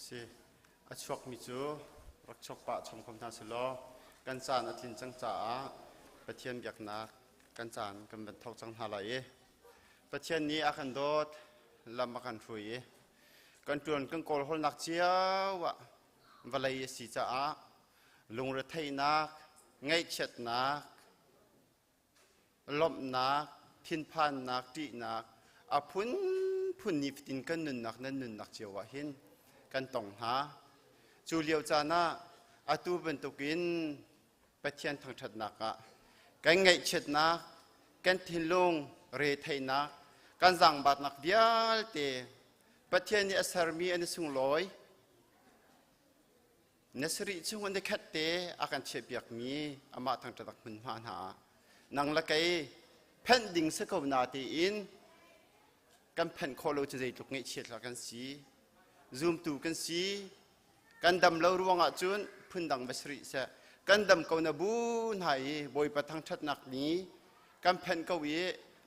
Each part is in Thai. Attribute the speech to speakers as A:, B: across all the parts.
A: สิอชวกมิจูรักชกปะชมคมทานสโลกันจานอธินจังจ่าประเทศอยากนักกันจานกันบรรทุกจังหาไหลประเทศนี้อาคันโดดลำมากันฟุยกันจวนกันโกลหนักเจียววะเลยสีจ่าลุงระไทยนักไงเช็ดนักลมนักทินพันนักตีนักอาพุนนิฟตินกันนุนนักนั้นนุนนักเจียวหินกันตองหาจูเลียวจานะอาตูเป็นตุกินประเทศทางถัดนักกันไงเช็ดนักกันทินลงเรไทยนักกันสั่งบาดนักเดียลเตประเทศนี้อาศัยมีอันสุงลอยนัสริจุงวันเด็กขัดเตอาการเชียบอยากมีอามาทางถัดนักมันมาหานังละไกแผ่นดินสกาวนาตีอินกันแผ่นโคโลจะได้ถูกเงยเฉียดละกันสีซูมตูกันสีกันดำเรารวงอาจุนพื้นดังบัสริเสกันดำเกาหนาบูนหายบอยประทางทัดนักนี้กันแผ่นเกวี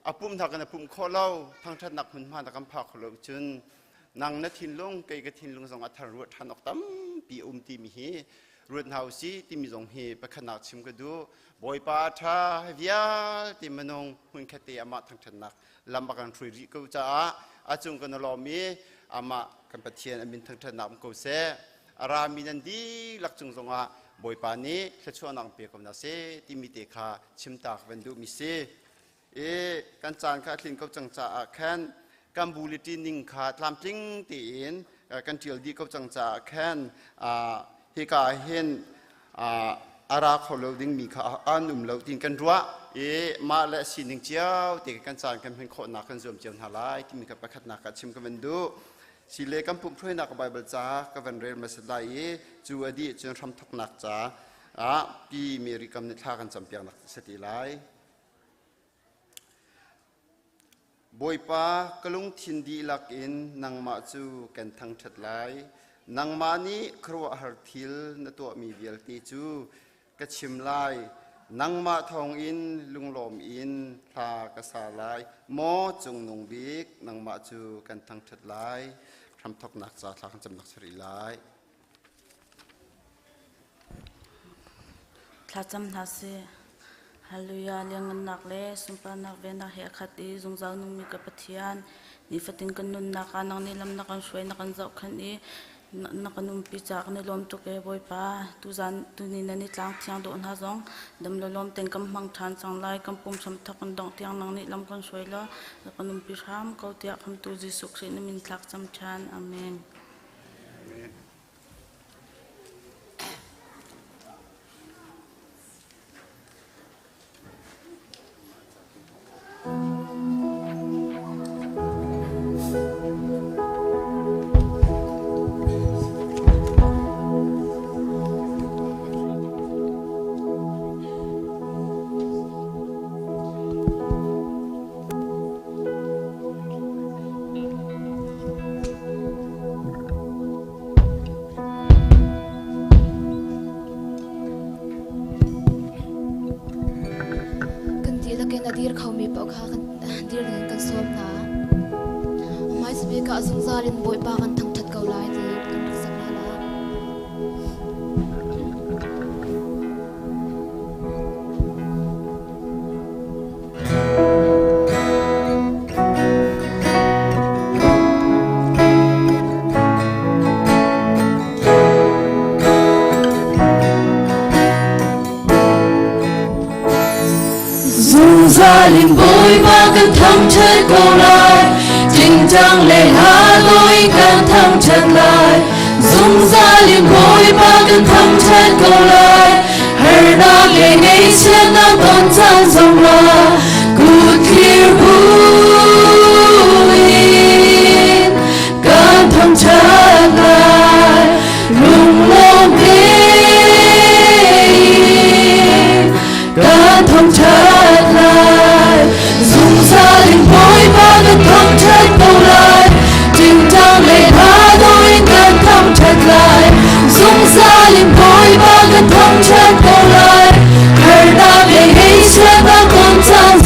A: อาปุ่มทางกันอาปุ่มโคโลทางทัดนักมันมาตะกันพาโคโลจุนนางนัทินลงไกกทินลงสองอัฐรวดทันออกตั้มปีตีมีฮีรวดเฮาสีที่มีสองฮีประขนาดชิมกระดูบอยปาทาวิยาที่มันงหุ่นแคตีอามาทางทัดนักลำบากกันฟรีก็จะอาจุงกันลอมีอามากันประเทศอเมริกาทางทัดนักก็เสอารามีนันดีหลักจุงสงะบอยปานี้เชื่อนังเปียกนัสเซที่มีเตคาชิมตากวันดูมิเซกันจานข้าทิ้งก็จังจ่าแค้นกันบูลิตินิงขาดลำจิ้งตีนกันเจียวดีก็จังจ่าแค้นเฮกาเห็นอาราขอเราดิ้งมีขาอันนุ่มเราดิ้งกันรัวมาและสินิงเจียวตีกันจานกันเป็นคนนักกันรวมเจียวหาลายที่มีกับประคัดนักกันชิมกันวันดูสิเลกันปุ่มช่วยนักใบเบิลจ้ากันเรียนมาสลายจูอดีจนทำทักนักจ้าปีมีริกรรมนิทากันจำเปียงนักสติไลบอยป้ากลุงทินดีลักอินนางมาจูกันทั้งชัดไลนางมานีครัวฮาร์ทิลนตัวมีเวลตีจูกระชิมไลนางมาทองอินลุงลมอินพากระสาไลโมจงนงบิกนางมาจูกันทั้งชัดไลทำทอกนักจากทางจำนักสริไล
B: ถ้าจำทัศฮาลูยาเลี้ยงเงินนักเล่สุปานักเวนักเฮขัดอีจงเจ้านุ่งมีกับปะเทียนนี่ฟัดตินกันนุนนักนางนี่ลำนักกันช่วยนักกันเจ้าขันอีนักนุ่มปีจากในลมตุกเอบอยป้าตุจันตุนี่นันนี่จางเทียงโดนหาจงดำลมเต็งกำมังทานจังไลกำปุ่มชมทักกันดองเทียงนางนี่ลำกันช่วยละนักนุ่มปีชามเขาเตียคำตูจิสุกสินมินทักจำชานอาเมน
C: dir khau mi pau kha kan dir kan som na mai sbe ka sung zalin boi pa kan thang that kau lai te kan sak na la
D: Zalim boy ba kan tham chân câu lại Chính trang lệ hà lối kan tham chân lại Dung zalim boy ba kan tham chân câu lại Her na lệ ngay chân na tôn trang dòng la Good clear buin Kan tham chân lại Rung lông in Kan tham chân lại Dung zalim boy ba kan tham chân câu lại Chính trang lệ hà lối kan tham chân lại Dung zalim boy ba kan tham chân câu lại Her na lệ ngay chân na tôn trang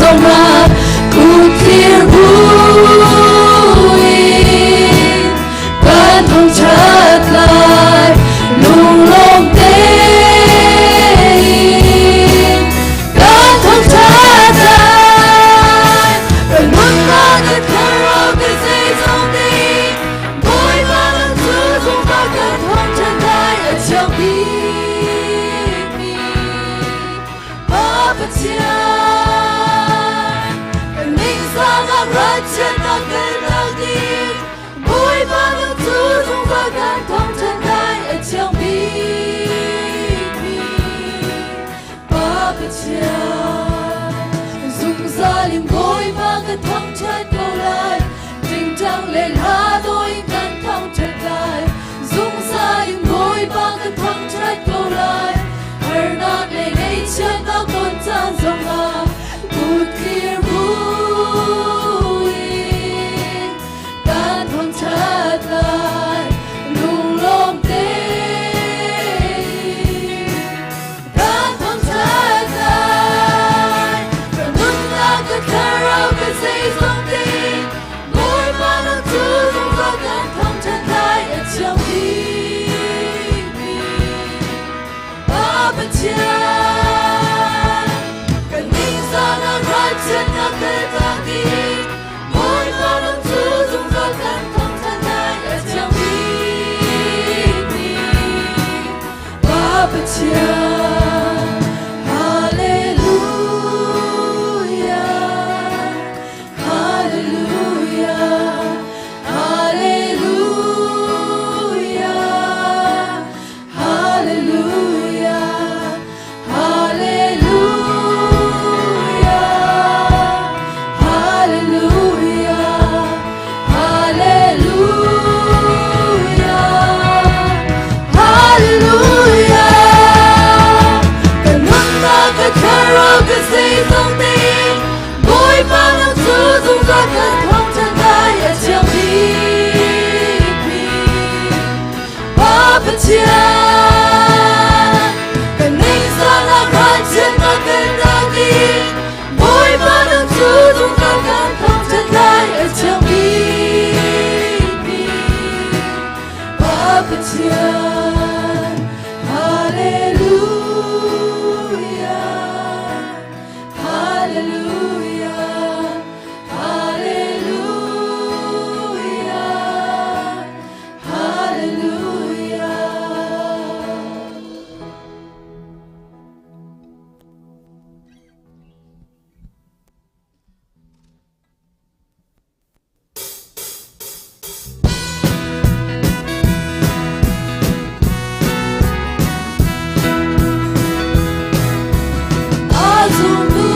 D: 那个大地，我已把能自从早看通他那也将你你，爸爸家。Azul do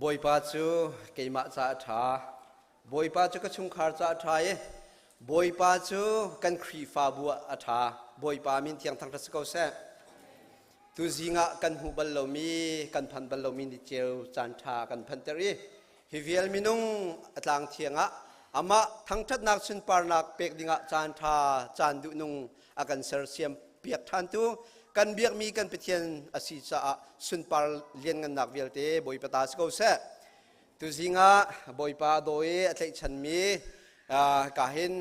E: บอยป้าจูเกี่ยมาจ้าท่าบอยป้าจูก็ชุงขาจ้าท่าเบอยป้าจูกันครีฟ้าบัวอาท่าบอยป้ามินเทียงทางทัศกเสตุจิงะกันหูบัลลมีกันพันบัลลมีนิเจลจันทากันพันเตรีฮิวิเอลมินุงอัตลังเทียงะอามาทั้งทัดนักสุนปาร์นักเปกดิงะจันทาจันดุนุงอากันเซอร์เซียมเปียกทันตุกันเบียกมีกันเปียนอาศิษะสุนปาร์เลียนกันนักเวลเตบอยปตาสกเสตุจิงะบอยป้าโดยอัตลัยชันมีกาหิน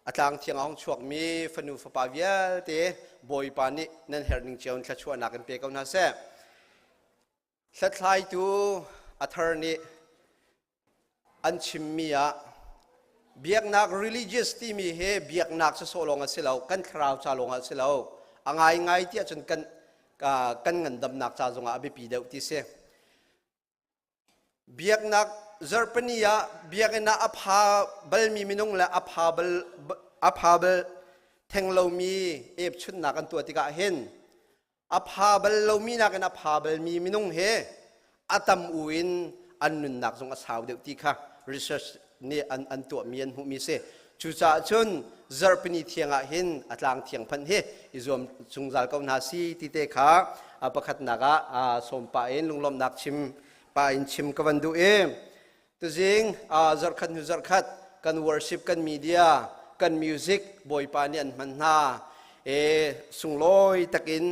E: อัตลังเทียงของช่วงมีฟนูฟปาเวลเตบอยปานินั่นเฮร์นิงเจ้าทัชวนักกันเปียกเอาหน้าเสสัตย์ไลตูอัธร์นีอันชิมมีอะเบียกนัก religious ที่มีเฮเบียกนักจะโซลงอัสิเลากันคราวชาลงอัสิเลาอ่างไงที่จนกันเงินดำนักชาจงอาบิปีเดอุติเสเบียกนักเจอร์ปนียะเบียกนักอภาเบลมีมินุงและอภาเบลเทงโลมีเอฟชุดนักกันตัวติกาเห็นอภาเบลโลมีนักกันอภาเบลมีมินุงเฮอัตมอุินอันนุนนักจงอาสาวเดอุติค่ะ research นี่อันตัวมีอันหูมีเสจุจ่าชนเจอร์ปนีเทียงเห็นอัตลังเทียงพันเฮอิจวมจงจัลกาวนาซีติเตค่ะประคัดนักสมปาเอ็นลุงลมนักชิมปาอินชิมกันดูตัวจริงจารคัดจารคัดกัน worship กัน media กัน music บอยปานีอันมันนาสุงลอยตะกิน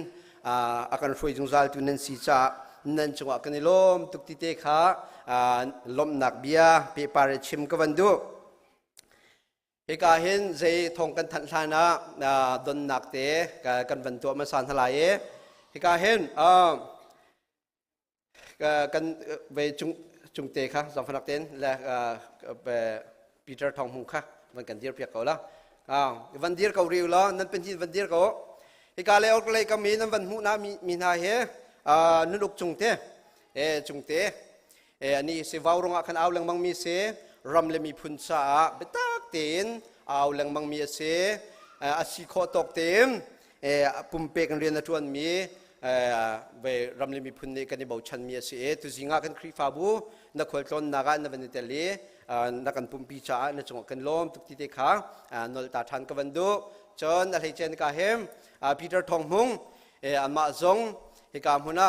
E: อาการช่วยจงจัลตุนันสีจ่านั่นจังหวะกันลมตุกติเตค่ะลมนักเบียเปปาร์ชิมกันดูเอกาเห็นใจทงกันทันทานะดนนักเตะกันบรรทุกมาสันทลายเอกาเห็นกันไปจุงเตะค่ะสองพันนักเต้นและไปปีเตอร์ทองหงค่ะมันกันเดียร์เปียกเขาละวันเดียร์เขาเรียวแล้วนั่นเป็นที่วันเดียร์เขาเอกาเลยออกเลยก็มีนั่นวันหูน้ามีนาเฮนุลุกจุงเตะจุงเตะอันนี้เสวาวรงกันเอาเรื่องบางมีเสรำเลยมีพุนซาเบตักเต็นเอาเรื่องบางมีเสอาศิโคตกเต็มปุ่มเปกันเรียนนัทวนมีไปรำเลยมีพุนในกันในบ่าวชันมีเสตุจิงากันครีฟาบูนักขวัญต้นนักอันนับเป็นเตลีนักกันปุ่มปีจ้าในจังหวะกันล้มทุกที่เด็กขานอลตาทันกันวันดูจนอะไรเจนกาเฮมปีเตอร์ทองมุงอันมาจงเฮกามหุนะ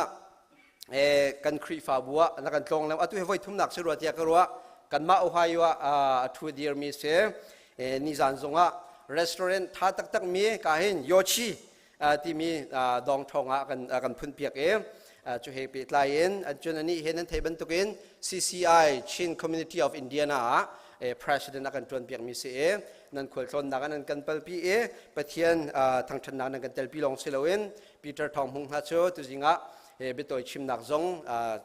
E: กันครีฟาบัวนักกันตรงแล้วตุเฮไว้ทุ่มหนักสรวจเทียกรัวกันมาอุฮายวะทูเดียร์มีเสนิจันจงะรีสอร์ทท่าตักมีกาเห็นโยชี ที่มีดองทองกันพุ่นเปียกจูเฮปิดลายจนอันนี้เห็นนั้นเทบันตุกิน CCI Chin Community of India นะPresident กันจวนเปียกมีเสนั่นขวดชนนักนั้นกันเปิลปีประเทศทางชนนักกันเตลปีลงเซลวินปีเตอร์ทองหงฮัชโชตุจิงะไปตัวชิมนักจง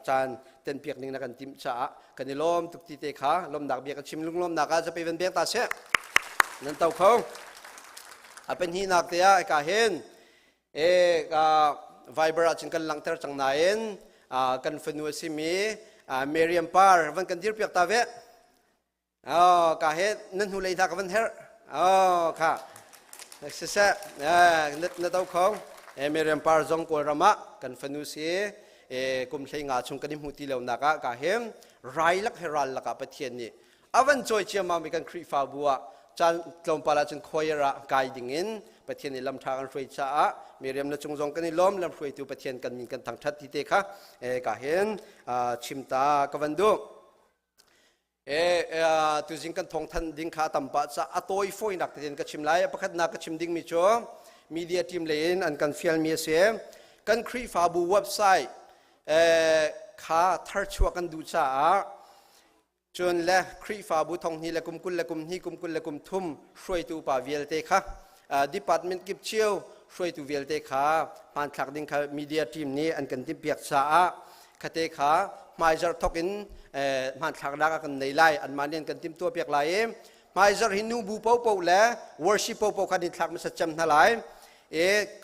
E: จานเต็นเปียกนิ่งนักกันติมจ้ากันนี่ลมตุกตีเตะขาลมนักเบียกชิมลุงลมนักจะไปเป็นเบียกตาเสนั่นเต่าเขาเป็นหินักเตียกาเห็นไวเบอร์จิงกันหลังเตอร์จังไหนกันฟินูซิมีเมริอัมปาร์วันกันดิร์เปียกตาเวกาเห็นนั่นหูเลยทักวันเฮร์ค่ะนักศึกษานั่นเต่าเขาเมริอัมปาร์จงกัวรามะกันฟินูซีกุมใช้งาชงกันดิมหูตีเหล่านักกาเห็นไรลักเฮรัลลักประเทศนี้อวันจอยเชียมามีกันครีฟาบัวจันลมปลาจันคอยระกายดิ่งินประเทศนี้ลำทางกันรวยจ้ามีเรียมนัจงกันนี่ล้มลำรวยตัวประเทศกันมีกันทางทัดที่เตะค่ะกาเห็นชิมตากวันดูตัวจริงกันทองทันดิ่งขาตั้มปัจจะอัตโอยฟอยนักเรียนกันชิมไล่ประคัดนักชิมดิ่งมีโจมีเดียทีมเลนอันกันฟิลมีเสียกันครีฟาบูเว็บไซต์ขาทัดชัวกันดูจ้าจนและครีฟาบุทองนี่ละกุมกุลละกุมนี่กุมกุลละกุมทุ่มช่วยตัวป่าเวลเตค่ะดีพาร์ตเมนต์กิบเชียวช่วยตัวเวลเตค่ะผ่านหลักดิ่งค่ะมีเดียทีมนี้อันกันที่เปียกสาคเตค่ะมาจารทอกินผ่านหลักดักกันในไลอันมาเรียนกันที่ตัวเปียกไหลมาจารหินูบูเป้าเป้าและวอร์ชิปเป้าเป้าคันที่หลักมันสัจจำทั้งหลาย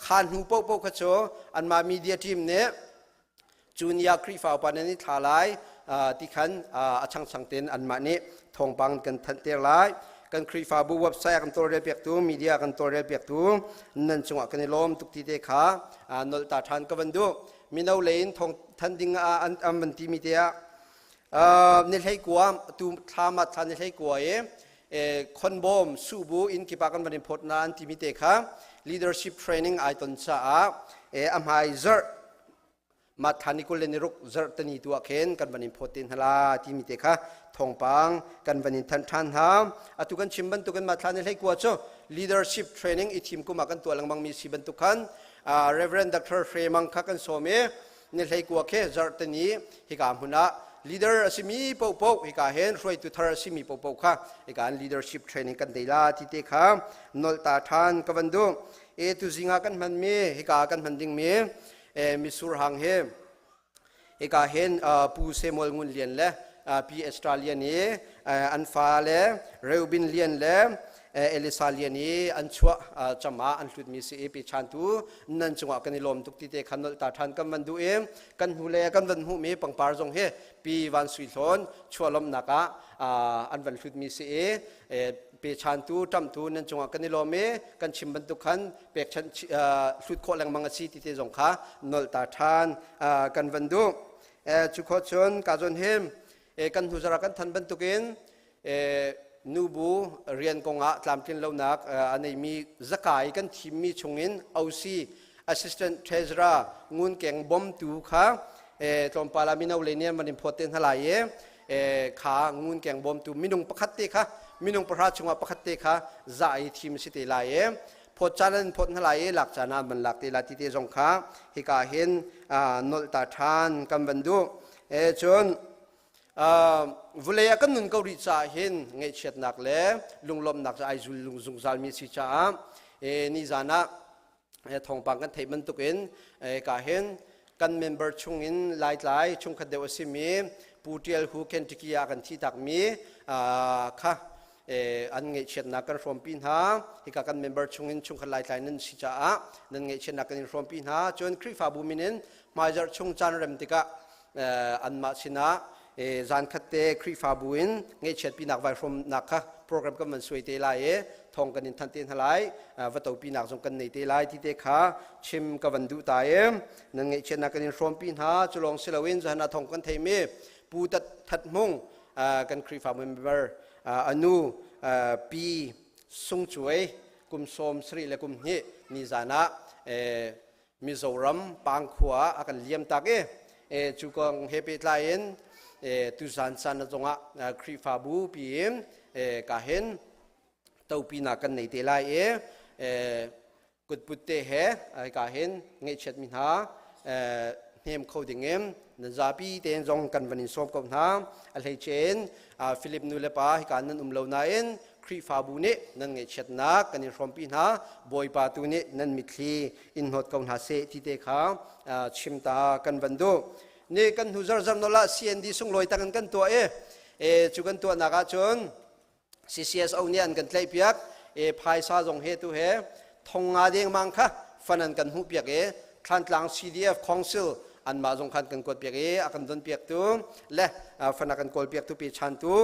E: ขานหูเป้าเป้าขโจอันมามีเดียทีมนี้จูเนียครีฟาปานนี้ทลายที่ขันช่างสังเตนอันมานี้ทองปังกันทันเตลายกันครีฟาบูเว็บไซต์กันตัวเรียบเปียกตัวมีเดียกันตัวเรียบเปียกตัวนั่นจังหวะกันในลมทุกทีเดขานลตาทันกันดูมีนาเลนทองทันดิ่งอันมันทีมีเดียนี่ให้กลัวตูทามัดทันนี่ให้กลัวคนบอมสูบูอินกิปากันบันพดนานทีมีเดขา leadership training ไอตันจ้าอัมไฮเซอร์มาทานิคุเลนิรุกจร์ตนีตัวเข็นกันบันินพอตินฮลาที่มีเตค่ะทองปังกันบันินทันฮามตุกันชิมบันตุกันมาทานิให้กว่าโจ leadership training อีทีมกุมากันตัวหลังบังมีสิบันตุกัน Reverend Dr. Freeman ขักันโซเมนิให้กว่าเคจร์ตนีฮิกามหุนะ leader สิมีปูปูฮิกาเห็นช่วยตุทาร์สิมีปูปูค่ะฮิการ leadership training กันเดลาที่เตค่ะนลตาทานกันดูตุจิงากันมันมีฮิกากันมันดิ่งมีมิสูร์หังเฮกาเห็นปูเซมอลงุนเลียนเล่ปีออสเตรเลียนี่อันฟาเล่เรวบินเลียนเล่เอลิซาเลียนี่อันชัวจำมาอันหลุดมีสีปีชันตูนั่นจังหวะกันในลมทุกทีเตะขันตาทันกันมันดูกันหูเล่กันวันหูมีปังปาร์จงเฮปีวันสุยทนชัวลมนักอันวันหลุดมีสีเปชันตูจำตูนั่นจังหวะกันในลมกันชิมบรรทุกขันเปกชันสุดโคแรงมังสีที่เตจงขานลตาทานกันวันดูจุดโคชนกาจนเฮมกันหูจรากันทันบรรทุกินนูบูเรียนกงะตามที่เรานักอันนี้มีจักรายกันทีมมีชงอินเอาซี assistant treasurer งุนเก่งบอมตูค่ะตอนปารามินาเลเนียนมันอิมพอร์เตนอะไรขางุนเก่งบอมตูมินุงประคัตเตค่ะมินุงประหัตชงว่าประคัตเตค่ะจ่ายทีมสิเตลายพอจานันพอทลายหลักจานาบันหลักเตลาติเตจงค่ะฮิกาเห็นนลตาทานกันบันดูจนวุเลยกันนุนเขาริจาเห็นเงี้ยเช็ดนักเล่ลุงลมนักจะไอจุลุงซุงซาลมีสิจ้านี่จานะทองปังกันเทมันตุกินกาเห็นกันเมมเบอร์ชงอินไล่ชงขัดเดวสิมีปูเทียลฮูเคนติกิยากันที่ตักมีค่ะอันเงี้ยเช็ดนักกันฟอมปินหาฮิกากันเมมเบอร์ชงอินชงขัดไล่นั่นสิจ้านั่นเงี้ยเช็ดนักกันฟอมปินหาจนคริฟาบูมินินมาจากชงจานเรมติกะอันมาสินะจานขัดเตะครีฟาบุอินเงี้ยเช็ดปีนักไวฟรอมนักค่ะโปรแกรมก็มันสวยเตลายทองกันอินทันเตนหลายวัตถุปีนักจงกันในเตลายที่เตะขาชิมกับวันดูตายนั่งเงี้ยเช็ดนักกันอินฟรอมปีนหาจุลองเซลวินจะหน้าทองกันเทมีปูตัดทัดมงกันครีฟาเมมเบอร์อนุปีสุงช่วยกุมสมสรีและกุมนี้นิจานะมิโซรัมปังขวาอากันเลี้ยมตักจุกองเฮปิตไลน์ตุสันสันจงะครีฟาบูปีกาเห็นตัวปีนักกันในเตลาย กุดปุตเตเหไอกาเห็นเงยเช็ดมินาเฮมเขาดิ่งเอ็มนันซาปีเตนจงกันวันนี้สอบกับน้ำอะไรเช่นฟิลิปนูเลปาให้การนั้นเลวนาเอ็นครีฟาบูเนนั่นเงยเช็ดนักกันในรอมปีนาบอยปาตูเนนั่นมิคลีอินหดกับนาเซที่เตขาชิมตากันวันดูนี่กันหูจารจำนละเซียนดีส่งลอยตั้งกันตัวจุกันตัวนักจน CCS เอาเนี่ยอันกันเลยเปียกภายซาจงเหตุทงงาเดียงมังค่ะฟันอันกันหูเปียกทันหลัง CDF Council อันมาจงคันกันกดเปียกอากันดนเปียกตัวและฟันกันกดเปียกตัวปีชันตัว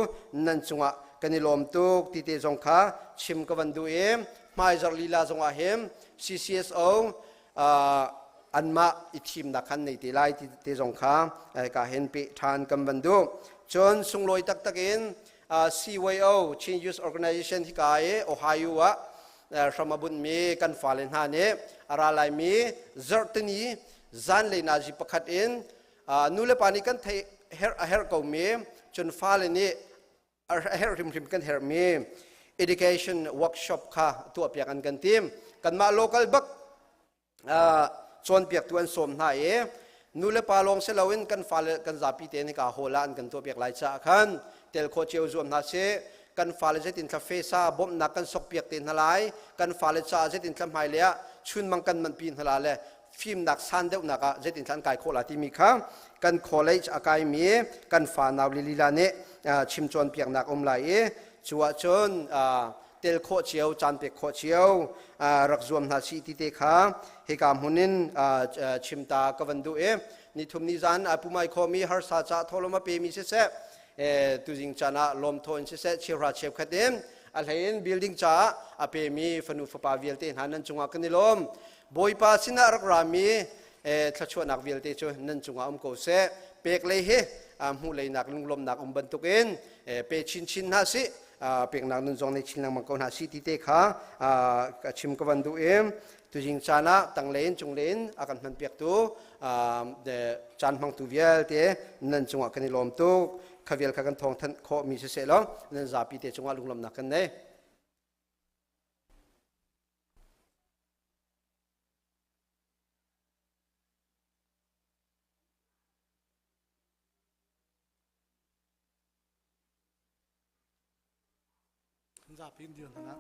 E: นั่นจงกันนิลมตัวติเตจงค่ะชิมกันวันดูไม่จารลีลาจงเห็ม CCS เอาอันมาอิทิมนักขันในตีไลติเตจงค่ะก็เห็นปีทานกันวันดูจนส่งลอยตักตักินCYO Change Youth Organization ที่กายโอไฮโอวะสมบุญมีกันฟ้าเลนหานี้อะไรลายมีจร์ตนีจันเลนาจิปขัดอินนูเลปานิกันเฮร์กาวมีจนฟ้าเลนี้เฮร์ริมกันเฮร์มี education workshop ค่ะตัวเปียกันกันทีมกันมา local บักชวนเปียกตัวสมหายนูเลปาลงเซลวินกันฟ้ากันจับปีเตนิกาโฮลานกันตัวเปียกหลายจากขันเตลโคเชียวจวมนาเซกันฟ้าเลจตินทาเฟซ่าบ่มนักกันสกเปียกเต็นทลายกันฟ้าเลจ่าเจตินทำไฮเลียชุนมังกันมันปีนทลายเลยฟิล์มนักซันเดวนักเจตินทันกายโคลาติมีค่ะกันคอลเลจอากายมีกันฟ้านาวลิลิลาเนชิมจวนเปียกนักไหลจัวจนเตลโคเชียวจันเปียกโคเชียวรักจวมนาซีติเตค่ะเฮกามหุนินชิมตากวันดูนิทุมนิจันปุไมโคมีฮาร์ซาจ่าทอลมาเปมีเสเตุจิงจานะลมทนเสเชียราเชฟขัดเดิมอะไรเห็นบิลดิ้งจ้าอเปมีฟนุฟปาวิลเตนหันนันจุงอากันนิลมบอยปาสินารักรามีทัชวนักวิลเตจนันจุงอาโกเสเปกเลยเหูเลยนักลุงลมนักบันทุกินเปชินชินนาสิเปกนักนุนจงในชินนักมังกรนาสิติเตขาชิมกวันดูตุจิงจานะตั้งเลนจงเลนอากันมันเปียกตัวจานมังตุวิลเตนันจุงอากันนิลมตุขวิลกันทองท่านขอมีเสร็จแล้วนั่นจะปีเตจงว่าลุงลำนักกันเน่
F: จะปีนเดือนนะ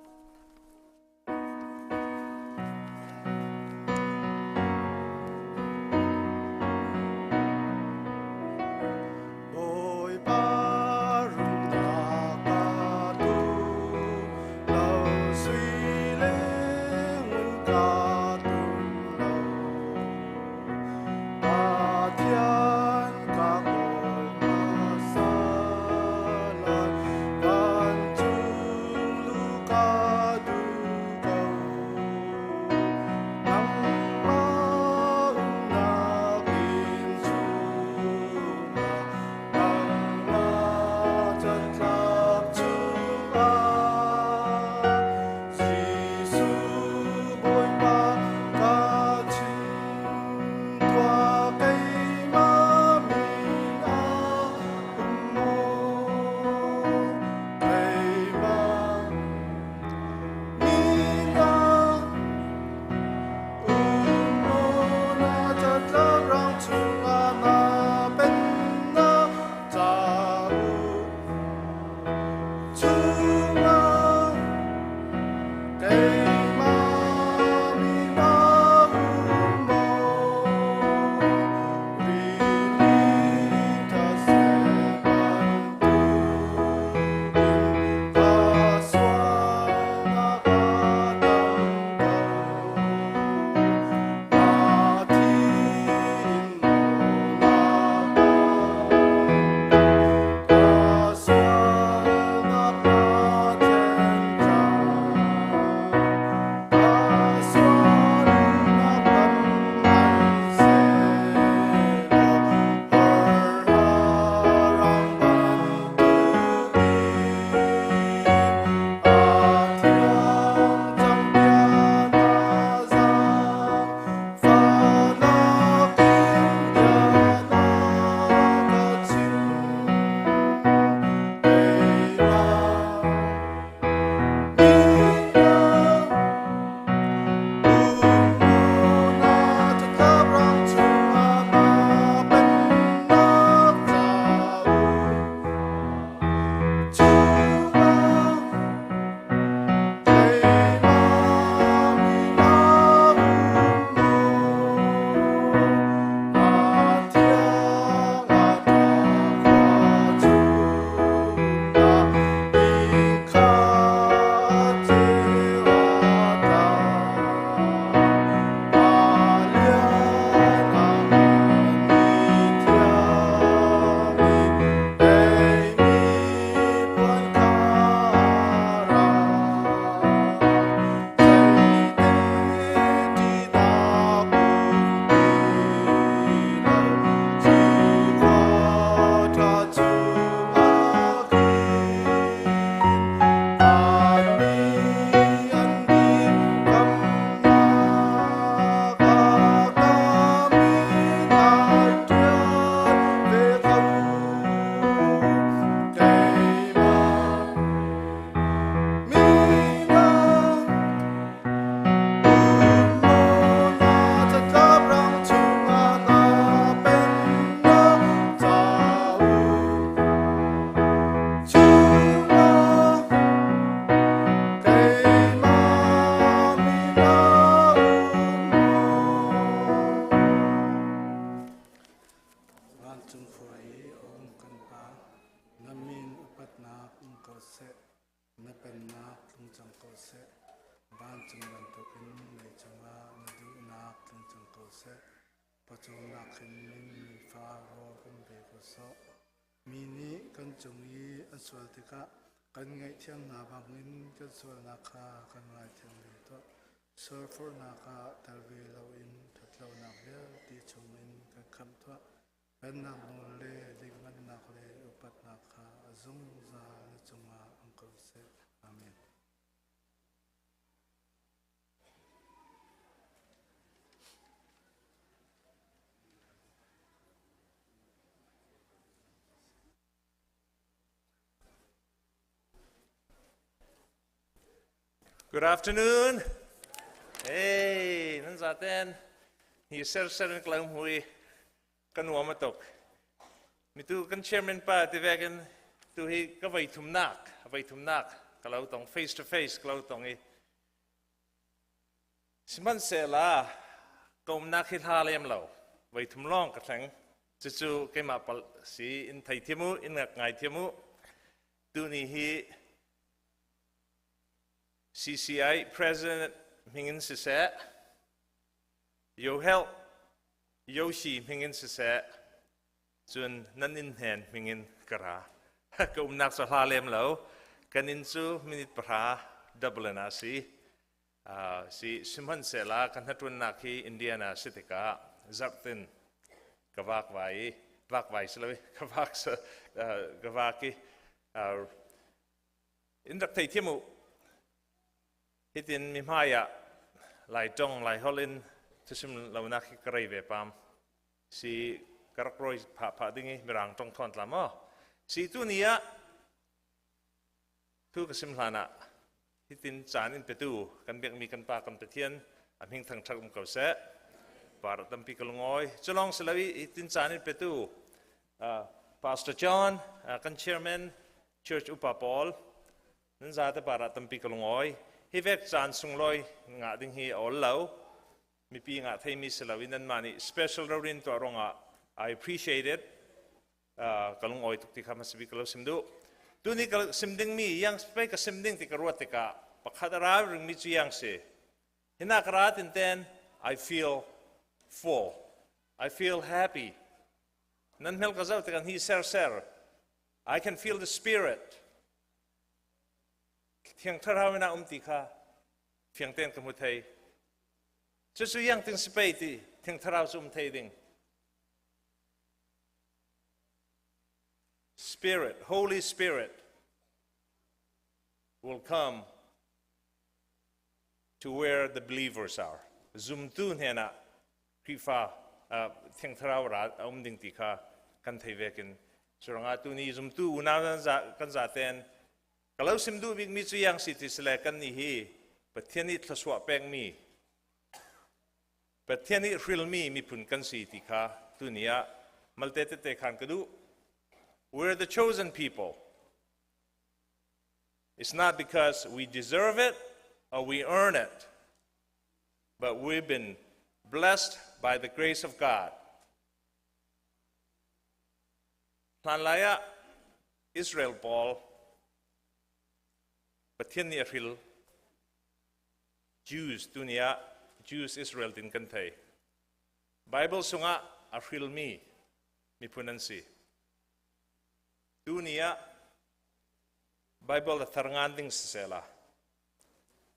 F: จงนักขึ้นมินมีฟ้ารอกันเบกุศลมีนี้กันจงยีอสวลติกะกันไงเที่ยงนาบางนินกันสวลนาคากันไงเที่ยงลีตัวเซิร์ฟนาคาตัลเวลาอินทัดเรานักเลี้ยตีชงอินกันคำตัวเป็นนักโนเลดิมันนักเลอุปัตนาคาจงซาลจงอาอังกฤษอาเมน
G: Good afternoon. Hey, nan zaten. Hi ser en klaum hui kan wamatok. Mitu kan chairman pa ti vegan tu hi ka vai thum nak kalau tong face to face kalau tong i. Siman se la kom nak hit ha lem lo. Vai thum long ka thang chu ke ma pal si in thai thimu in ngai thimu tu ni hi CCI President Mingin Sise, Yo help Yoshi Mingin Sise, Jun Nanin Hen Mingin Kara, Kum Nak Sahalem Low, Kaninsu Minute Pra, Double Nasi, Si Simon Sela, Kanhatun Naki, Indiana Sitika, Zaptin, Kavak Vai, Slavi, Kavak Gavaki, Inductate Timu. Hitin mimaya lai tong lai holin tusim launaki kareve pam si karakroi pa dingi mirang tong ton lama si tu nia tu kasim lana hitin chanin petu kan bek mi kan pa kan petian amhing thang thak kau se par tampi kalungoi cholong selawi hitin chanin petu Pastor John kan chairman church upapol nan zata para tampi kalungoi hi vek chan sung loi nga ding hi all lo mi pi nga thei mi selawin nan mani special rawin to ronga I appreciate it kalung oi tuk ti khama sibi kalo simdu tu ni kal simding mi yang spai ka simding ti karwa te ka pakhadara ring mi chu yang se hina karat in ten I feel full I feel happy nan mel ka zaw te kan hi ser I can feel the spirit Thiang tharaw na ti kha phiang ten ka mu thei chu yang ting spai ti thiang tharaw sum thei ding Spirit Holy Spirit will come to where the believers are zum tu hena khifa thiang tharaw ra ding ti kha kan thei vekin suranga tu ni zum tu una kan za ten Kalau simdu big mi yang siti selekan ni hi, patiani tlaswa peng mi, patiani real mi pun kan siti ka dunia maltete te kan kadu. We're the chosen people. It's not because we deserve it or we earn it, but we've been blessed by the grace of God. Planlaya Israel Paul. Patian April, Jews dunia, Jews Israel din kantay. Bible sunga April mi punansi. Dunia, Bible tarangan ding sela.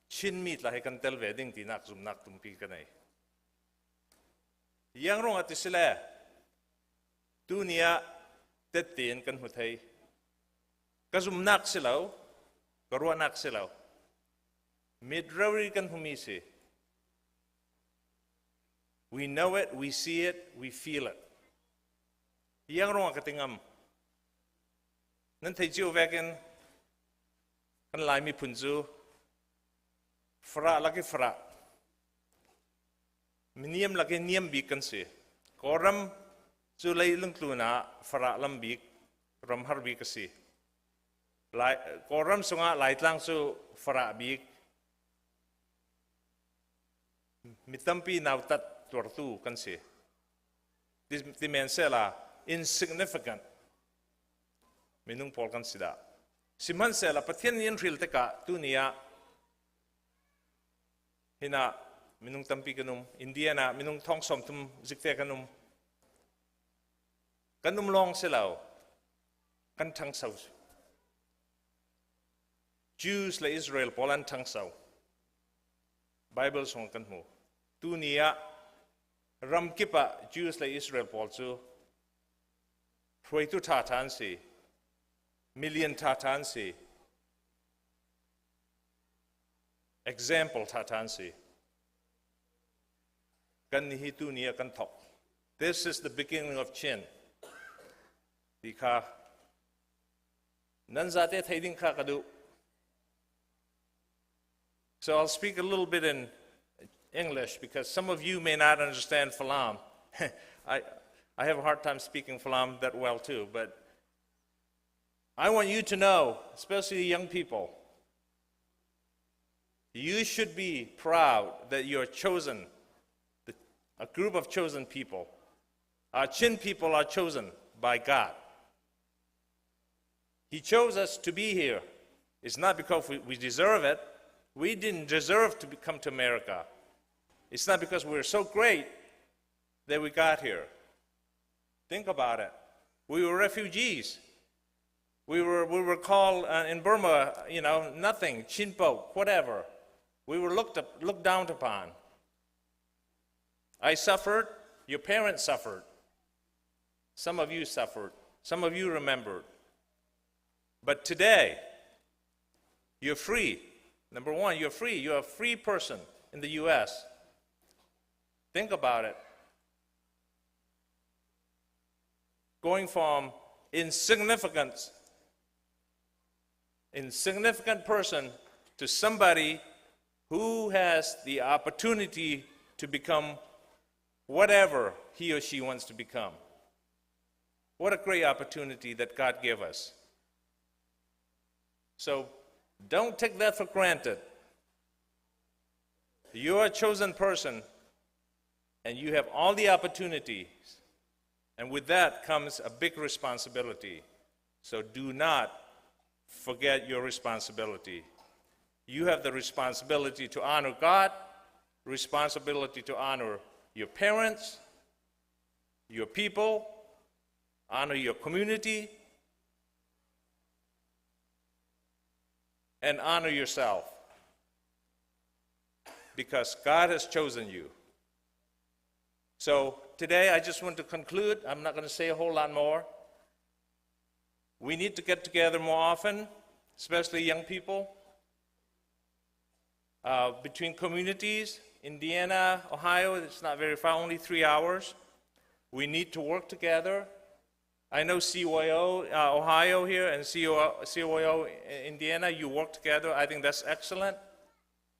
G: Chin meet lah kantel wedding tinak zumnak tumpi kanay. Yang rong at sila, dunia tetin kan hutay. Kazumnak silaw, Karuanak silaw. Midrawi kan humisi. We know it, we see it, we feel it. Yang rong katingam. Nan thai chiu vekin kan lai mi punju. Fra lagi fra. Miniam lagi niam bikan si. Koram chu lai lung tluna fra lam bik ram har bi kasi. Koram sunga lai tlang su fra bik mitampi nautat tuartu kan si this dimensela insignificant minung pol kan sida siman sela pathian yin ril teka tunia hina minung tampi kanum Indiana minung thong som tum zikte kanum long selau kan thang sau Jews la Israel polan thang sau Bible song kan mu tu nia ram kipa Jews la Israel pol chu phroi tu tha than si million tha than si example tha than si kan ni hi tu nia kan thok this is the beginning of chin dikha nan zate thaiding kha kadu So I'll speak a little bit in English because some of you may not understand Falam. I have a hard time speaking Falam that well too, but I want you to know, especially the young people, you should be proud that you're chosen, a group of chosen people. Our Chin people are chosen by God. He chose us to be here. It's not because we deserve it. We didn't deserve to come to America. It's not because we're so great that we got here. Think about it. We were refugees. We were called in Burma, nothing, Chinpo, whatever. We were looked down upon. I suffered. Your parents suffered. Some of you suffered. Some of you remembered. But today, you're free. Number one, you're free. You're a free person in the U.S. Think about it. Going from insignificant person to somebody who has the opportunity to become whatever he or she wants to become. What a great opportunity that God gave us. So, don't take that for granted. You're a chosen person, and you have all the opportunities. And with that comes a big responsibility. So do not forget your responsibility. You have the responsibility to honor God, responsibility to honor your parents, your people, honor your community, and honor yourself, because God has chosen you. So today I just want to conclude. I'm not going to say a whole lot more. We need to get together more often, especially young people, between communities. Indiana, Ohio, it's not very far, only 3 hours. We need to work together. I know CYO Ohio here and CYO Indiana, you work together. I think that's excellent.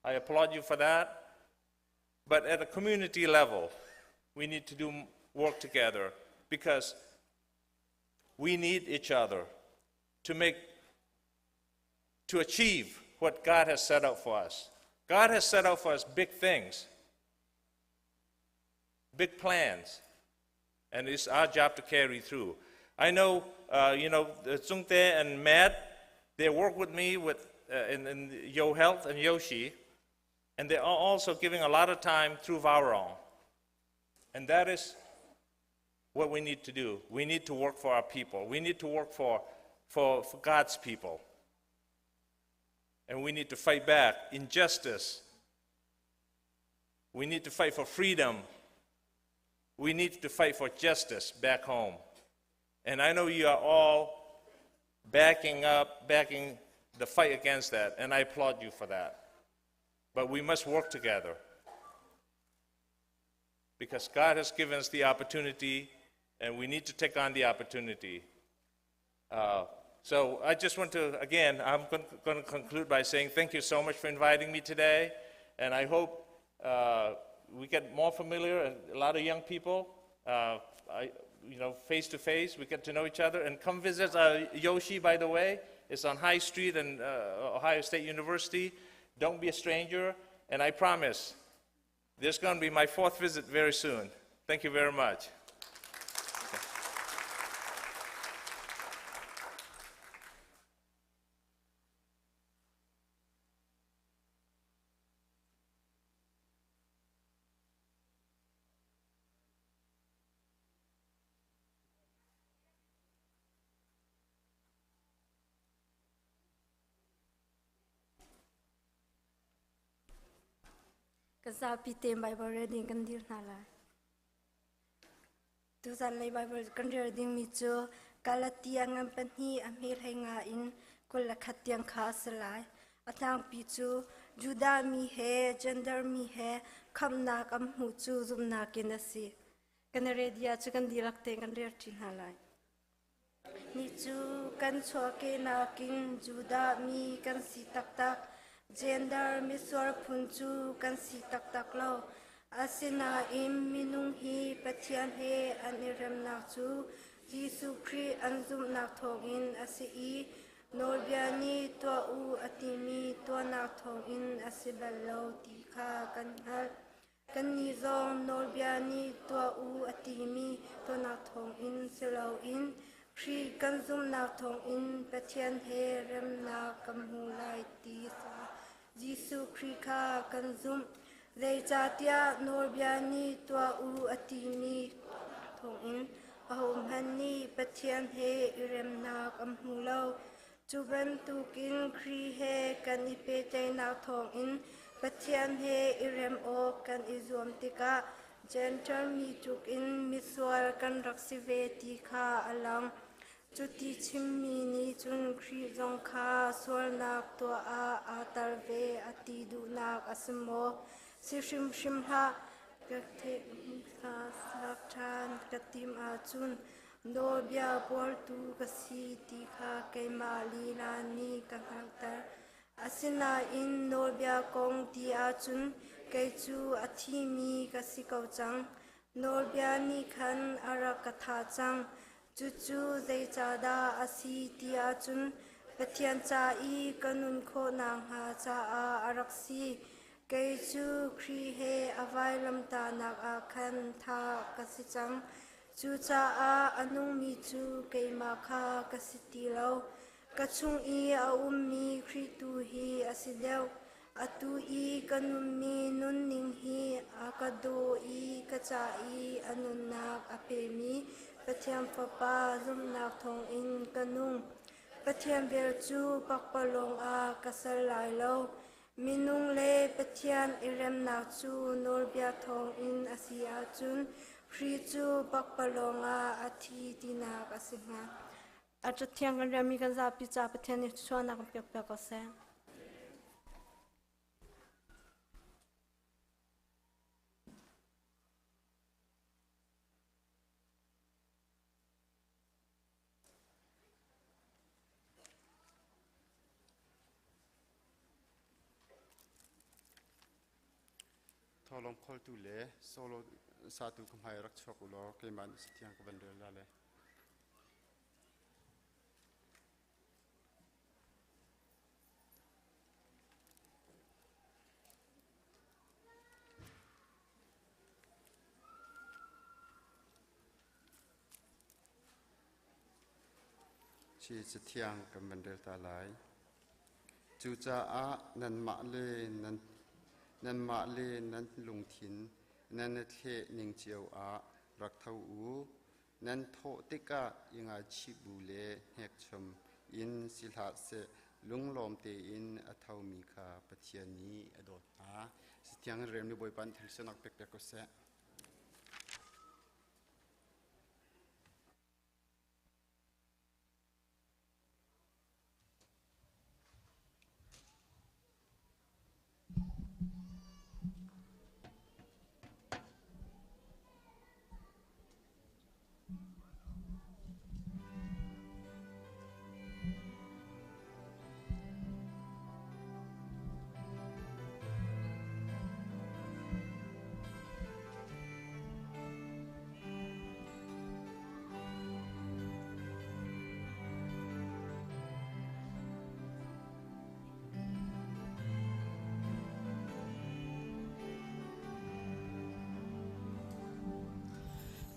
G: I applaud you for that. But at a community level, we need to do work together because we need each other to achieve what God has set out for us. God has set out for us big things, big plans, and it's our job to carry through. I know, Tsungte and Matt, they work with me in Yo Health and Yoshi, and they are also giving a lot of time through Vaurong. And that is what we need to do. We need to work for our people. We need to work for God's people. And we need to fight back injustice. We need to fight for freedom. We need to fight for justice back home. And I know you are all backing the fight against that, and I applaud you for that. But we must work together because God has given us the opportunity, and we need to take on the opportunity. So I just want to, again, I'm going to conclude by saying thank you so much for inviting me today, and I hope we get more familiar, and a lot of young people, face to face, we get to know each other. And come visit Yoshi, by the way. It's on High Street and Ohio State University. Don't be a stranger. And I promise, there's going to be my 4th visit very soon. Thank you very much.
H: กันซาปีเต็มไบเบิลเรดิ้งกันดีน่าเลยทุกสันเลยไบเบิลกันเรียดิ้งมิจูกาลเตียงันเป็นฮีอเมริกาอินกุลขัดเตียงขาสลายอาทางปีจูจูดามีเฮเจนเดอร์มีเฮคำนักอัมหูจูซุมนักกินสิกันเรียดีอาจูกันดีลักเตกันเรียจินน่าเลยนิจูกันชัวเกนากินจูดามีกันสิตักตักเจนเดอร์มิสวรพุนจูกันสิตักตักเล่าอาศินาอิมมินุงฮีปะเทียนเฮอันอิรมนักจูยิสุครีอันซุมนักทองอินอาศิอีโนลเบียนีตัวอูอติมีตัวนักทองอินอาศิบัลโลติคากันฮัลกันนิซองโนลเบียนีตัวอูอติมีตัวนักทองอินเซลาอินครีกันซุมนักทองอินปะเทียนเฮเรมนักกำหูไลตีสายิสุครีคากันซุมเรจาติยาโนลเบียนีตัวอูอติมีทองอินอโหมฮันนีปะเทียนเฮเรมนักกำหูเลาจูบันตุกินครีเฮกันอิเปใจนักทองอินปะเทียนเฮอิเรมโอกันอิซวมติกาเจนเทอร์มีจุกอินมิสวลกันรักสิเวติคาอลังจุติชิมมีนีจุนครีจงคาสวลนักตัวอาตาเวอติดูนักอสโมสิชิมชิมฮะกะเทคาสักชานกะติมอาจุนโนเบียปอร์ตูกสีติคาเกมาลีลานีกันฮักตาอาศินาอินโนเบียกงตีอาจุนเกจูอธิมีกสิเกาจังโนเบียนีคันอารักถาจังจูจูใจจาดาอาศิติอาจุนปะเทียนจาอีกันุนโคนางหาจาอารักสีเกจูครีเฮอวัยลำตานักอาคันทากสิจังจูจาอนุมีจูเกมาคากสิติเลวกะชุงอีอาอุมมีคริตูฮีอาสิเดวอตูอีกันุมมีนุนนิงฮีอากาโดอีกะจาอีอนุนักอเปมีปะเทียมปะปาซุมนักทองอินกะนุงปะเทียมเวลจูปักปะลงอากะสลายเลวมินุงเลปะเทียนอิเรมนักจูโนลเบียทองอินอาศิอาจุนครีจูปักปะลงอาทิตินากะสิงาอาจจะเทียงกันเรียมีกันซาปิจาปะเทียนนิชวนักเปียกเปียกก็แซง
A: ทอลงคอลตูเลโซโลสาธุคุมหายรักชอบอุลอเกมันสติยังกับบันเดลลาเลชีสติยังกับบันเดลตาไลจูจาอานันมาเลนันมาเลนันลุงทินนันเทนิงเจียวอารักเท่าอูนันโทติกะยังอาชิบูเลเฮกชมอินสิลาเสลุงลอมเตอินอเท่ามีคาปะเทียนีอดอดอาสติยังเรียนในบอยปันทิลสนักเป็กเป็กก็เส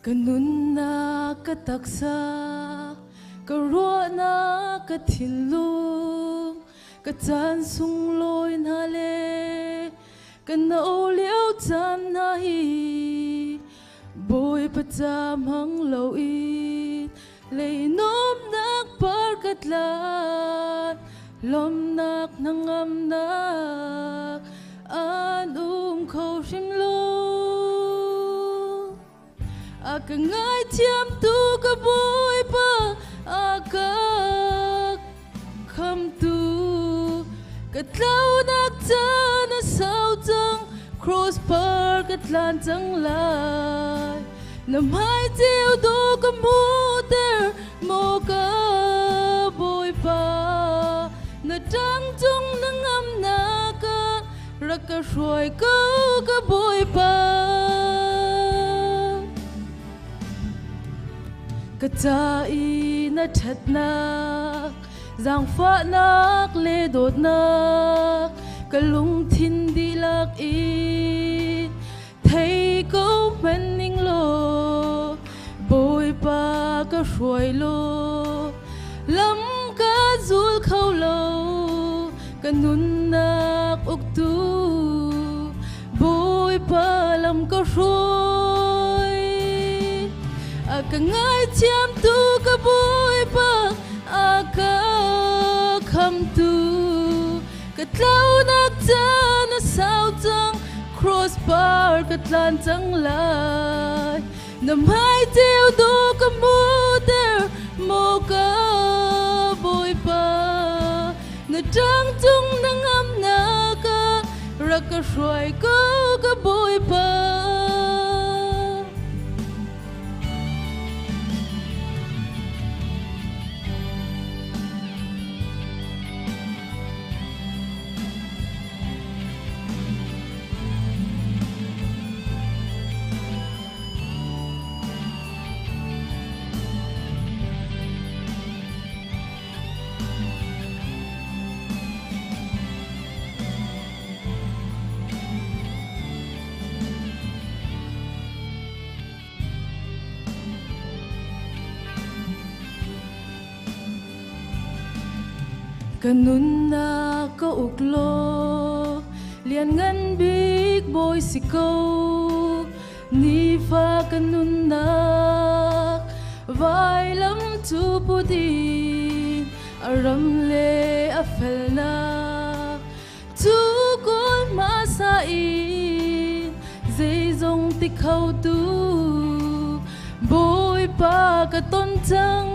D: กนุนนักตักษากรัวนักทินลุงกจันสุงลอยนาเลกันเอาเลี้ยวจันนาฮีบอยประจำหังเหลาอีเลยน้อมนักปาร์กัดลานลมนักนังอำนักอันเขา ka ngai thiam tu ka boi pa ka kham tu ka tlau nak cha na sau chang cross par ka tlan chang lai nam hai chiu tu ka mu ter mo ka boi pa na trăng chung na ngam na ka ra ka shuai ka boi pa ka cha i na that nak giang pha nak le dot nak ka lung thin di lak in thấy câu men ning lo boi pa ka shuai lo lam ka zul khâu lo ka nun nak uk tu boi pa lam ka shuai ka ngai chiam tu ka boi pa ka kham tu ka tlau nak cha na sao chang cross bar ka tlan chang lai nam hai chiu tu ka mu ter mo ka boi pa na trăng chung na ngam na ka ra ka shuai ka boi pa kanun na ka uklo lian ngan big boy si ko ni fa kanun na vai lam tu pudi aram le afel na tu kol ma sa in zai zong ti khâu tu boy pa ka ton chang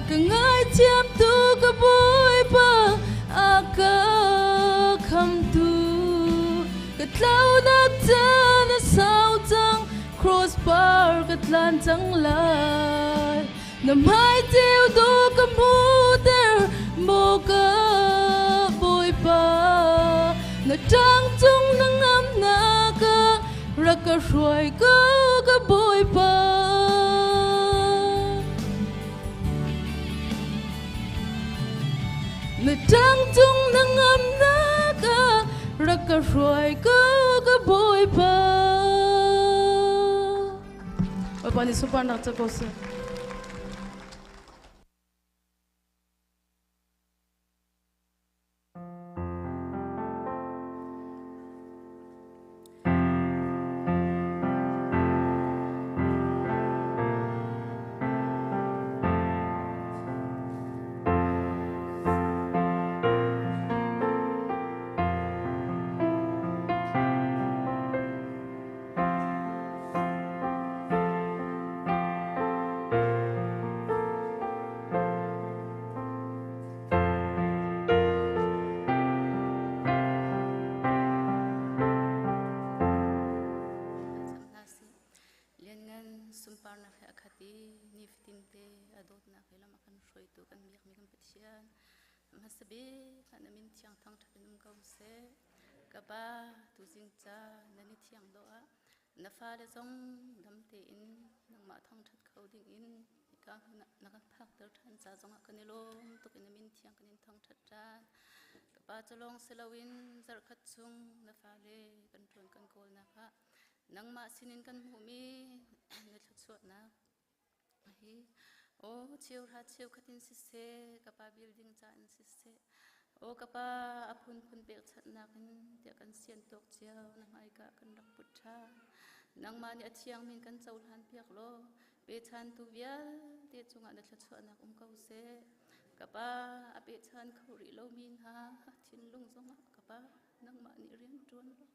D: ka ngai chiam tu ka boi pa ka kham tu ka tlau nak cha na sao chang cross bar ka tlan chang lai nam hai chiu tu ka mu ter mo ka boi pa na trăng chung na ngam na ka ra ka shuai ka boi pa na trăng chung na ngam na ka ra ka shuai ka boi pa pa ni super nak cha ko se
B: ba tu jing cha nani thiang do a na fa le zong dam te in nang ma thang that khau ding in ka na kan phak ter than cha zong a kan lo to kin min thiang kan thang that cha ka ba chalong selawin zar khat chung na fa le kan thon kan kol na kha nang ma sinin kan mu mi na thut suat na hi o chiu ha chiu khatin si se ka ba building cha in si se o kapa apun pun bek chat na kan te kan sian tok chiao na mai ka kan rak put tha nang mani athiang min kan chaul han pek lo pe chan tu vial te chunga na thla chwa na kau se kapa ape chan khori lo min ha thin lung zonga kapa nang mani rian tron lo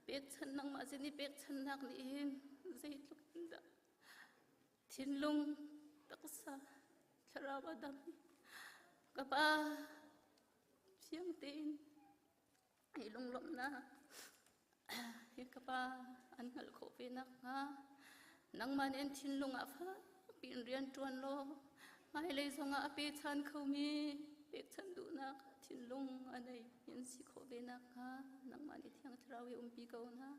B: เป็กฉันนังมาสินี่เป็กฉันนักนี่ใจลุกดะทิ้นลงตักษาชราบดำกับป้าเสียงตีนไอ้ลงลมนะเห็นกับป้าอันหัลโคเวนักนะนังมันเอ็นทิ้นลงอ่ะฟ้าปีนเรียนจวนโลไม่เลยส่งอาเปชันเขามีเป็กฉันดูนักทิ้นลงอันไหนยันสิโคเวนักนะนังมันเที่ยงทราวีปีเก่านะ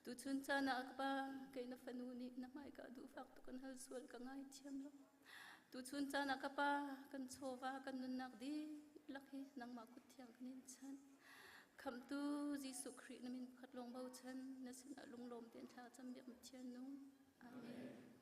B: ตุชุนจานักบ้าเกยนัฟนูนี่นักไม่ก็ดูฟักตุกันฮัลสวลกังไงเทียมโลตุชุนจานักบ้ากันโซวากันนุนนักดีลักเฮนังมากุดเที่ยงกันนินฉันคำตูจิสุครีนมินขัดลงเบาฉันนัสินาลงลมเตียนชาจำเบียมเทียนนุ่งอาเมน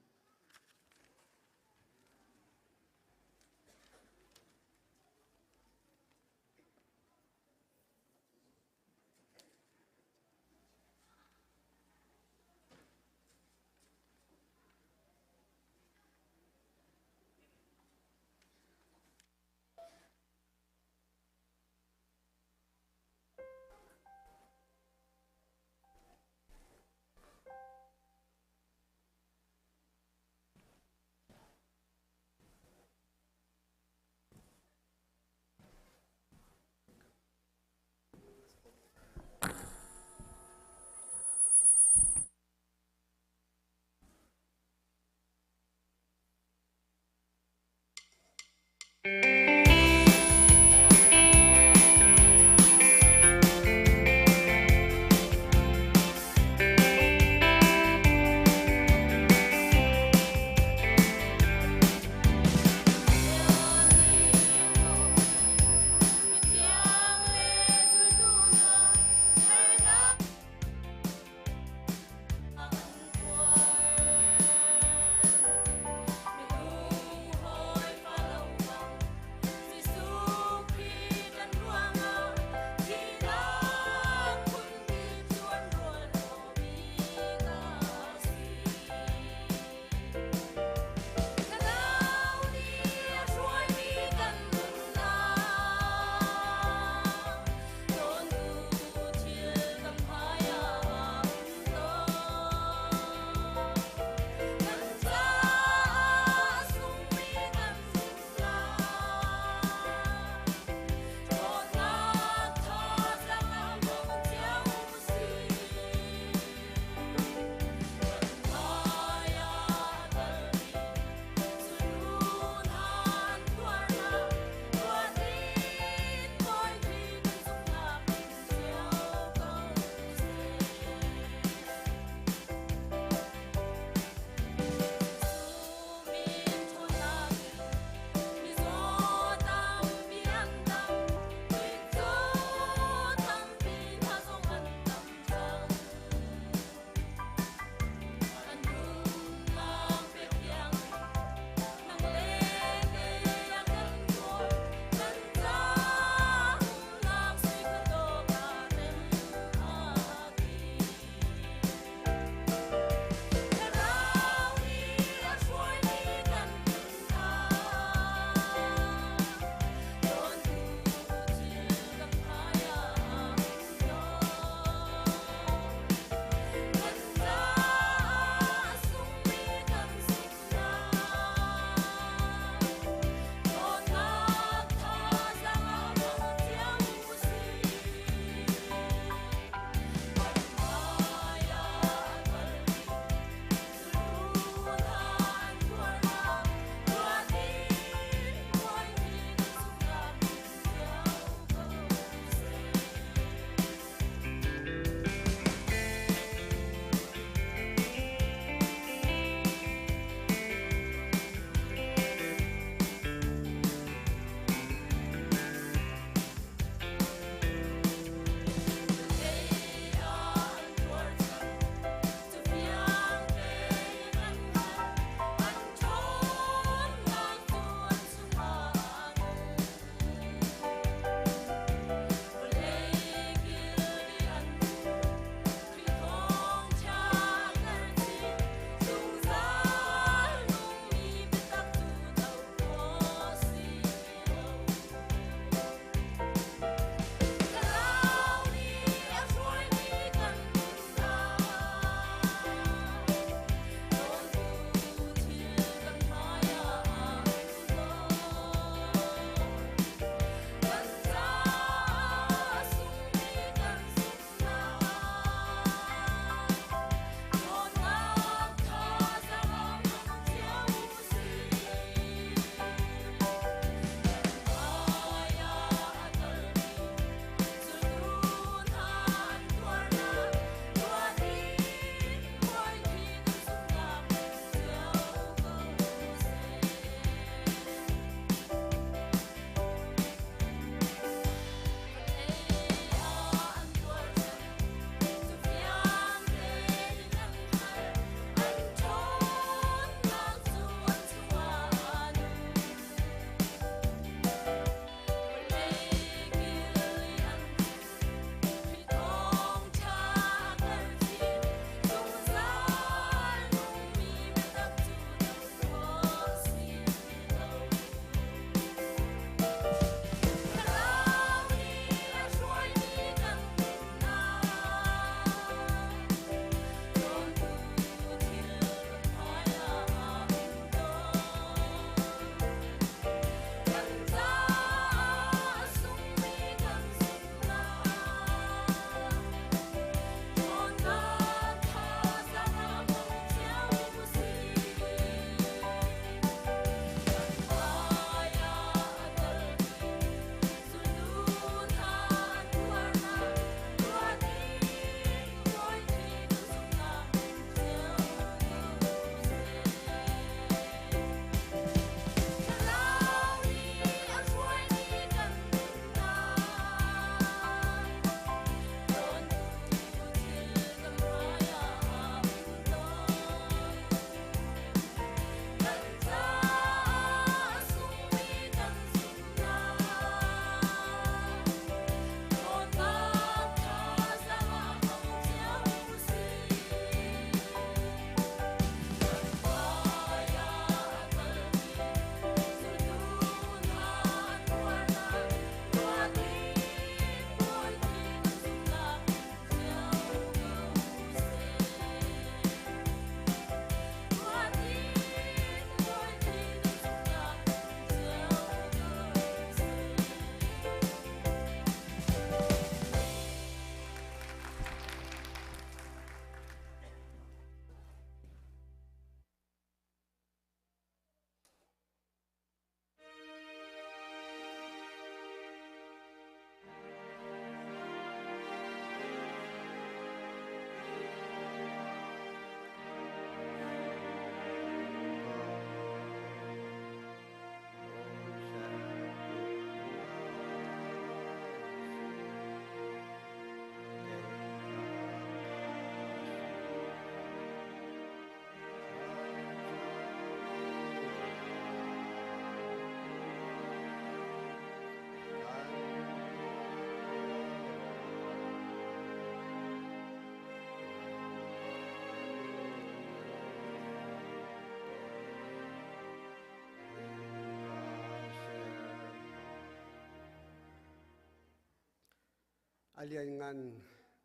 E: เลียนงาน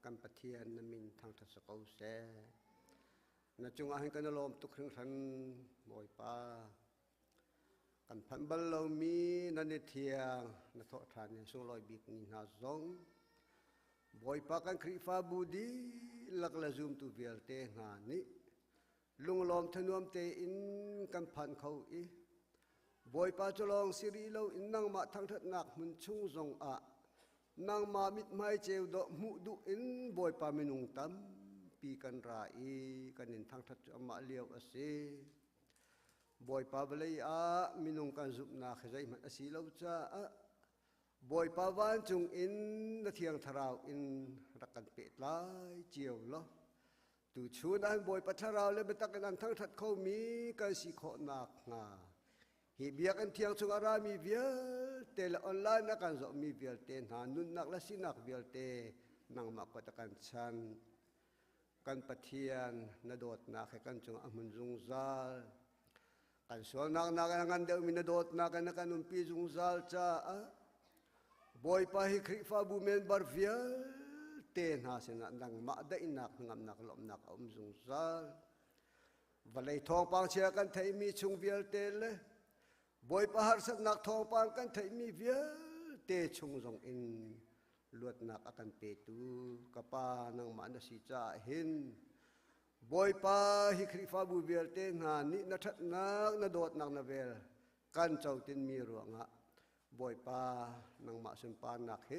E: กันปะเทียนนมินทางทัศกาวเสนจุงอาหิกันลมตุกครึ่งทันบอยป้ากันพันบัลลมีนันเทียงนทอทานสุงลอยบิกนินาซงบอยป้ากันคริฟาบูดีลักละซุมตุเวลเตงานิลุงลมทนวมเตอินกันพันเขาอีบอยป้าจะลองสิริเลวอินนังมาทางทัดนักมุนชุงซงอะนางมามิดไม้เจวดอกมุดุอินบอยป้ามินุงตัมปีกันราอีกันนินทางทัดอมาเลียวอเซบอยป้าเบลัยอามินุงกันซุบนาขใจมันอสีเลวจ้าบอยป้าวันจุงอินนาเทียงทราวอินรักกันเปิดลายเจียวล้อตูชูนันบอยปัทราวเลยเบตักนันทั้งทัดเขามีกันสีขอนักงาฮิเบียกันเทียงสุอารามีเวียเตลออนไลน์นักการสอบมีเวียเตนานุนนักละสินักเวียเตนังมากกว่าตะกันชันกันปะเทียนนดดนักให้กันจงอมุนจุงซาลกันส่วนนักกันเดียวมีนดดนักกันนุ่มปีจุงซาลจ้าบอยป้าฮิคริฟาบูเมนบาร์เวียเตนาเสนานังมาได้นักงามนักลมนักอมจุงซาลวันเลยทองปังเชียกันไทยมีชุงเวียเตลบอยปหารสักนักทองปานกันไทยมีเวียเตชงจงอินลวดนักอากันเปตูกปานังมันสีจ่าเห็นบอยปาฮิคริฟาบูเวียเตนานินัทนักนโดดนักนาเวลกันเจ้าตินมีรวงะบอยปานังมาสุนปานักเฮ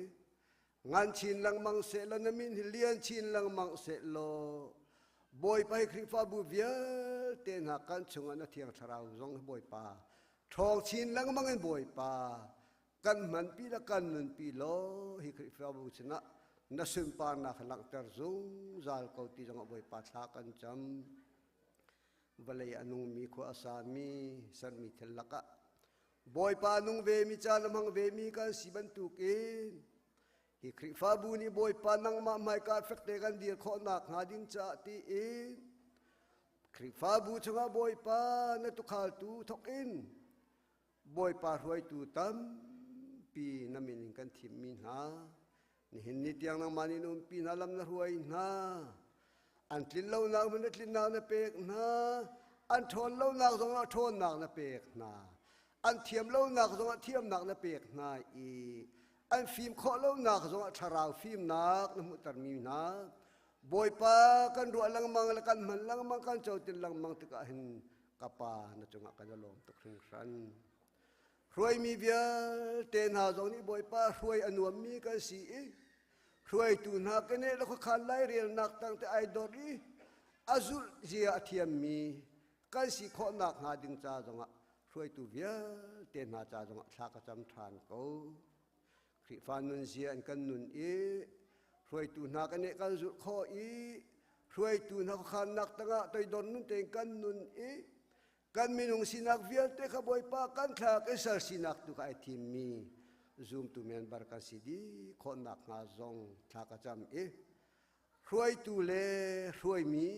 E: งานชินลังมังเสลนมินเลียนชินลังมังเสโลบอยปาฮิคริฟาบูเวียเตนากันชงอันเทียงทราวจงบอยปาทองชินลังมังเงินบอยปากันมันปีละกันมันปีโลฮิคริฟาบูชนะนัสุนปานักหลังตรซุงซาลเขาตีจังบอยปาทักันจำวลัยอนุมีขวาสามีสันมิเทลกะบอยปานุงเวมิจาลมังเวมีกันสิบันตุกินฮิคริฟาบูนี่บอยปานังมาไม่การเฟกเตกันเดียร์ขอนักหาดิงจ่าตีอินคริฟาบูชงบอยปานตุขาตูทกอินบอยปารวยตูตัมปีนามินกันทิมมินานี่เห็นนิดยังนังมานินุมปีนาลำนรวยนาอันทลินเล่านักมันทลินนากนเปกนาอันทนเล่านักสงทนนักนเปกนาอันเทียมเล่านักสงเทียมนักนเปกนาอีอันฟิล์มข้อเล่านักสงชาราวฟิล์มนักนมุตรมีนาบอยปากันรัวลังมังละกันมันลังมังกันเจ้าตินลังมังตะกันเห็นกปาณจงกันจะลมตกครึ่งสันรวยมีเวียเตนหาจงนี้บอยป้ารวยอนุวมีกันสีรวยตูนหากันเนี่ยแล้วก็ขันไล่เรียนนักตั้งแต่ไอดอรีอาจุลเจียเทียมมีกันสีข้อนักหาดึงจ้าจงรวยตูเวียเตนหาจ้าจงชากจำทานเขาคริฟานุนเสียนกันนุนรวยตูนหากันเนี่ยกันจุดข้อรวยตูนหาขันนักตั้งแต่ดอนนุนเตกันนุนกันมีนุงสินักเวียนเตะขบอยปากันทากเอสร์สินักตุกไอทีมีซูมตุเมียนบาร์กันสิดีคนนักงาซองทากจำรวยตูเลรวยมี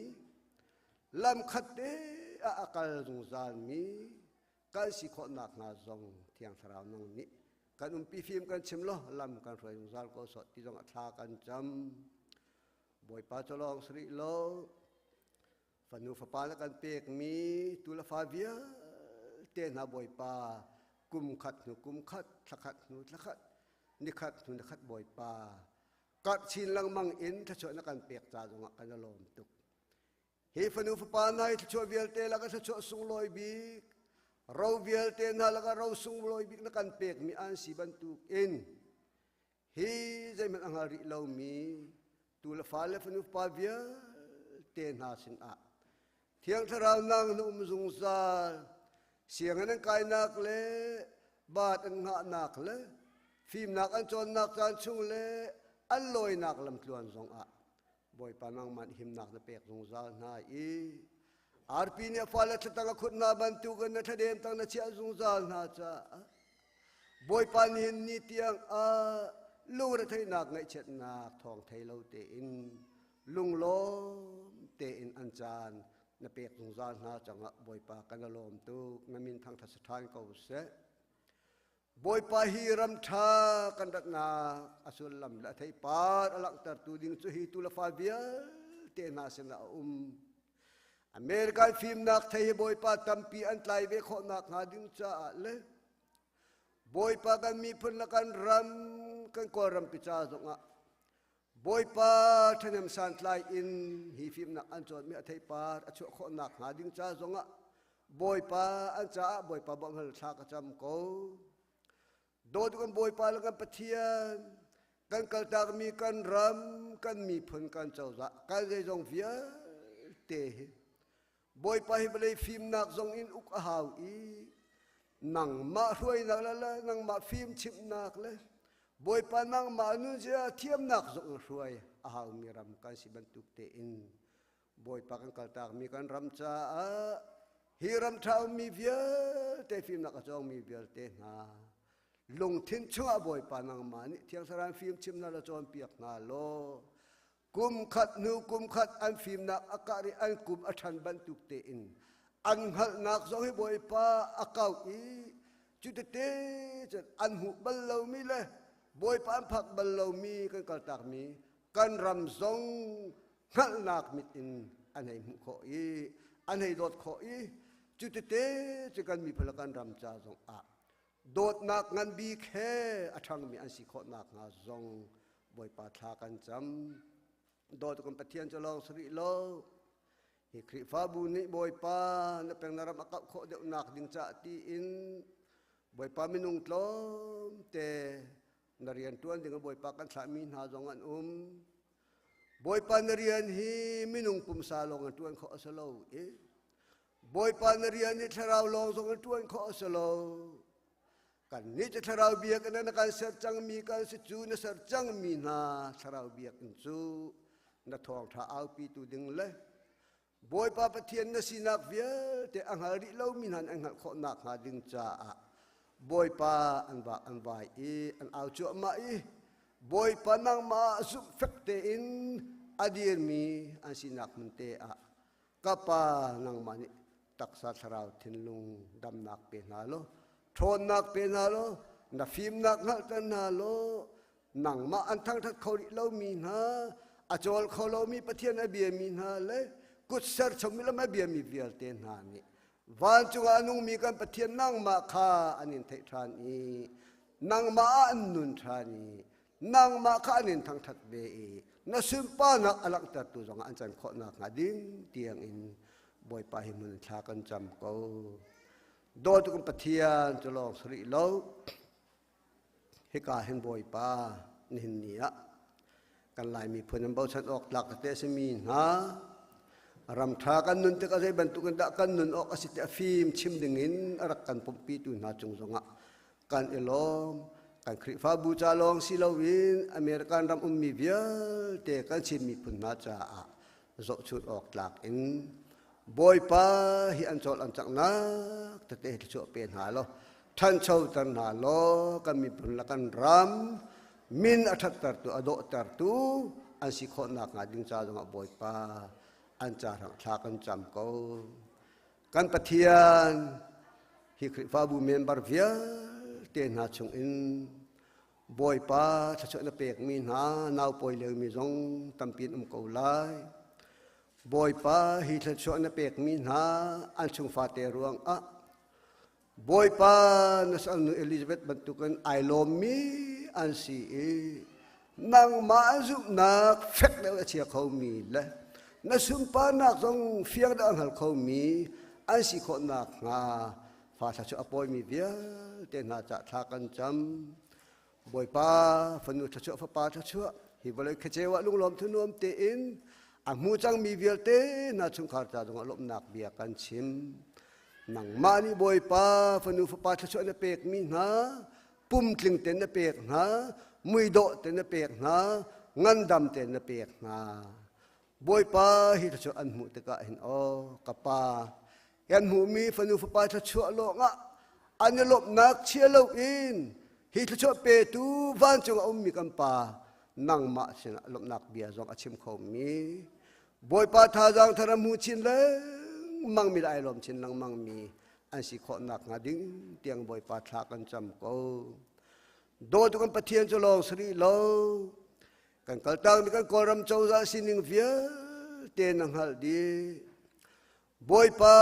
E: ลำขัดเตะอาการจงจานมีกันสิคนนักงาซองเที่ยงสราวนงนี้กันปีฟิล์มกันชิมล้อลำกันรวยจงจานก็สดที่จงทากันจำบอยปาจลองสริโลฟันูฟปาลกันเปกมีตุลฟาเวียเตนาบอยปากุมขัดหนูกุมขัดทะขัดหนูทะขัดนิขัดหนูนิขัดบอยปากัดชินลังมังอินทชวนกันเปกจ่าจงกันลมตุกเฮฟันูฟปาไนทชวเวียเตแล้วก็ทชวสุงลอยบิกเราเวียเตนาแล้วก็เราสุงลอยบิกนักันเปกมีอันสีบันตุกอินเฮใจมันอังหาริเรามีตุลฟาเลฟันูฟปาเวียเตนาสินอาเที่ยงทราวนางนุ่มสุงสารเสียงนั้นกายนักเลบาดอันหะนักเลฟิล์มนักอันจนนักการชุ่งเลอันลอยนักลำตวนสงอะบอยปานังมันหิมนักตะเปกสงสารนาอีอาร์พีเนี่ยฟาเลตตั้งขุนนาบันตุกันนะทะเดนตั้งนะเชียสงสารนาจ้าบอยปานินนี่เตียงลุงระไทยนักไงเช็ดนักทองไทยเราเตอินลุงล้มเตอินอันจานนับเปกสงสารนาจังบอยปากันลมตุกนมินทางทัศทานเก่าเส
I: บอยปาฮีรำชากันดักนาอสุลลำละไทยปาร์อลักตร์ตูดิงสุฮีตุลฟาเบียเตนาเสนาอเมริกันฟิล์มนักไทยบอยปาตัมปีอันไลเวขนักหาดิงจ้าเลยบอยปากันมีพลังกันรำกันกอรำปิจาสงะบอยปาทนมสันไลอินฮีฟิล์มนักอันจอดมีไทยปาร์อชุขนักหาดิงจ้าสงะบอยปาอันจ้าบอยปาบังฮัลชากจำกูโดดกันบอยปาแล้วกันปะเทียนกันกลตากมีกันรำกันมีพลกันเจ้าจะกันใจจงเฟียเตะบอยปาให้ไปเลยฟิล์มนักจงอินอุกหาวอีนังมาช่วยนักละนังมาฟิล์มชิมนักเลยบอยปานังมานุเสียเทียมนักจงช่วยหาวมีรำกันสิบันตุกเตอินบอยปากันกลตากมีกันรำจ้าฮีรำเท้ามีเฟียเตฟิล์มนักจงมีเฟียเตนาลงทิ้งชั่วบ่อยปานังมานี่เที่ยงสารฟิล์มชิมนาละจอมเปียกนาโลกุมขัดนูกุมขัดอันฟิล์มนักอากาศอันกุมอัชันบันตุกเตอินอันหัลนักจงให้บ่อยปาอากาศอีจุดเตจัดอันหุบัลลามีเลยบ่อยปาอันผักบัลลามีกันกลตากมีกันรำจงหัลนักมิดอินอันให้มุขอีอันให้ดอดขอีจุดเตจะกันมีพลังกันรำจ้าจงอาโดดนักงันบีแค่อัฐังมีอันสิขอนักงาจงบอยปาทากันจำโดดกันปะเทียนจะลองสริโลฮิคริฟาบุนิบอยปานเป็นนารมกับขอเดวนักดิงจะตีอินบอยปามินุงตลมเตนเรียนตัวนdenganบอยปากันสามีนาจงอันบอยปานเรียนฮีมินุงปุ่มซาลงอันตัวนขอสโลบอยปานเรียนนี่ทราวลงจงอันตัวนขอสโลกันนี่จะทราวเบียกันนั่นกันเสจังมีกันสิจูนเสจังมีนาทราวเบียกันจูนัทองท้าเอาปีตูดึงเลยบอยปาปะเทียนนสินักเวียแต่อังหาริเล่ามีนันอังหาขอนักหาดึงจ้าบอยปาอันบาอันบายอันเอาจัวมาบอยปานังมาสุเฟกเตอินอดีร์มีอันสินักมันเตกับปานังมานี่ตักษาทราวทินลุงดำนักเป็นนาโลทนนักเป็นนาโลนักฟิล์มนักนักตันนาโลนังมาอันทั้งทัดเขาดิเรามีนาอาจจะเขาเรามีปะเทียนอเบียมีนาเลยกุศลชมิลมาเบียมีเวียลเตนานี่วันจุงานุมีกันปะเทียนนั่งมาคาอันนินเททานีนั่งมาอันนุนทานีนั่งมาคาอันนินทั้งทัดเบอีนัสิมปานักอลักตัดตุจงอันจันขอนักงาดิ้งเตียงอินบอยไปมุนชากันจำเขาโดยทุกคนปะเทียนจะลองสริโลให้กาเห็นบอยป้านินเนียกันลายมีเพื่อนนำเบาชัดออกหลักเตสมีนะรำทากันนุนเตกะใจบรรทุกันดะกันนุนออกอสิเตฟิมชิมดึงินรักกันปมปีตุนาจงจงะกันเอลอมกันคริฟาบูจาลองซิลาวินอเมริกันรำมีเบียเตกันชิมมีพุนนาจาโจชุดออกหลักอินบอยป้าฮิอันโจลอันจักนักแต่เตะที่โจเป็นหาโลท่านเช่าตันหาโลกันมีพลังกันรำมินอัฐตัดตัวอโดตัดตัวอันสิขอนักงาดิงจ้าจงบอยป้าอันจารังชากันจำเขากันปะเทียนฮิคริฟาบูเมนบาร์เวียเตนาชงอินบอยป้าถ้าเชื่อเปกมีหานาวปอยเลี้ยงมีจงตำปีนเขาไล่บอยป้าฮิตชวนเปกมีนาอันชงฟาเตรวงบอยป้านัสอันเอลิซาเบธบรรทุกันไอโลมีอันซีนังมาจุนักเฟกแล้วเชียเขามีเลยนัสุมปานักจงเฟียงดังหัลเขามีอันสิคนนักงาฟาชะอปอยมีเดียเตนาจะทากันจำบอยป้าฝนุชะฟป้าชะฮิบเลยขเจวะลุงลมทุนวมเตอินอามูจังมีเวียเตน่าชุงขาร์จาจงลบนักเบียกันชิมนังมานีบอยป้าฝนุฟป้าชะเนเปกมีนาปุ่มกลิ่งเตนเปกนามุยโดเตนเปกนางันดำเตนเปกนาบอยป้าฮิตชอันหูตะกะเห็นอ๋อกะป้ายันหูมีฝนุฟป้าชะโลงะอันลบนักเชียโลอินฮิตชเปตูวันจงมีกันป้านังมาเชนะลบนักเบียจงอาชิมเขามีบอยป้าทาจังทารมูชินเลยมังมีได้ลมชินลังมังมี อันสิขอนักงาดิ้งเตียงบอยปาทากันจำก็โดยทุกคนปะเทียนจะลองสรีโลกันกตังกันกอรำเจ้าจะสินิงเฟียเตนังฮัลดีบอยปา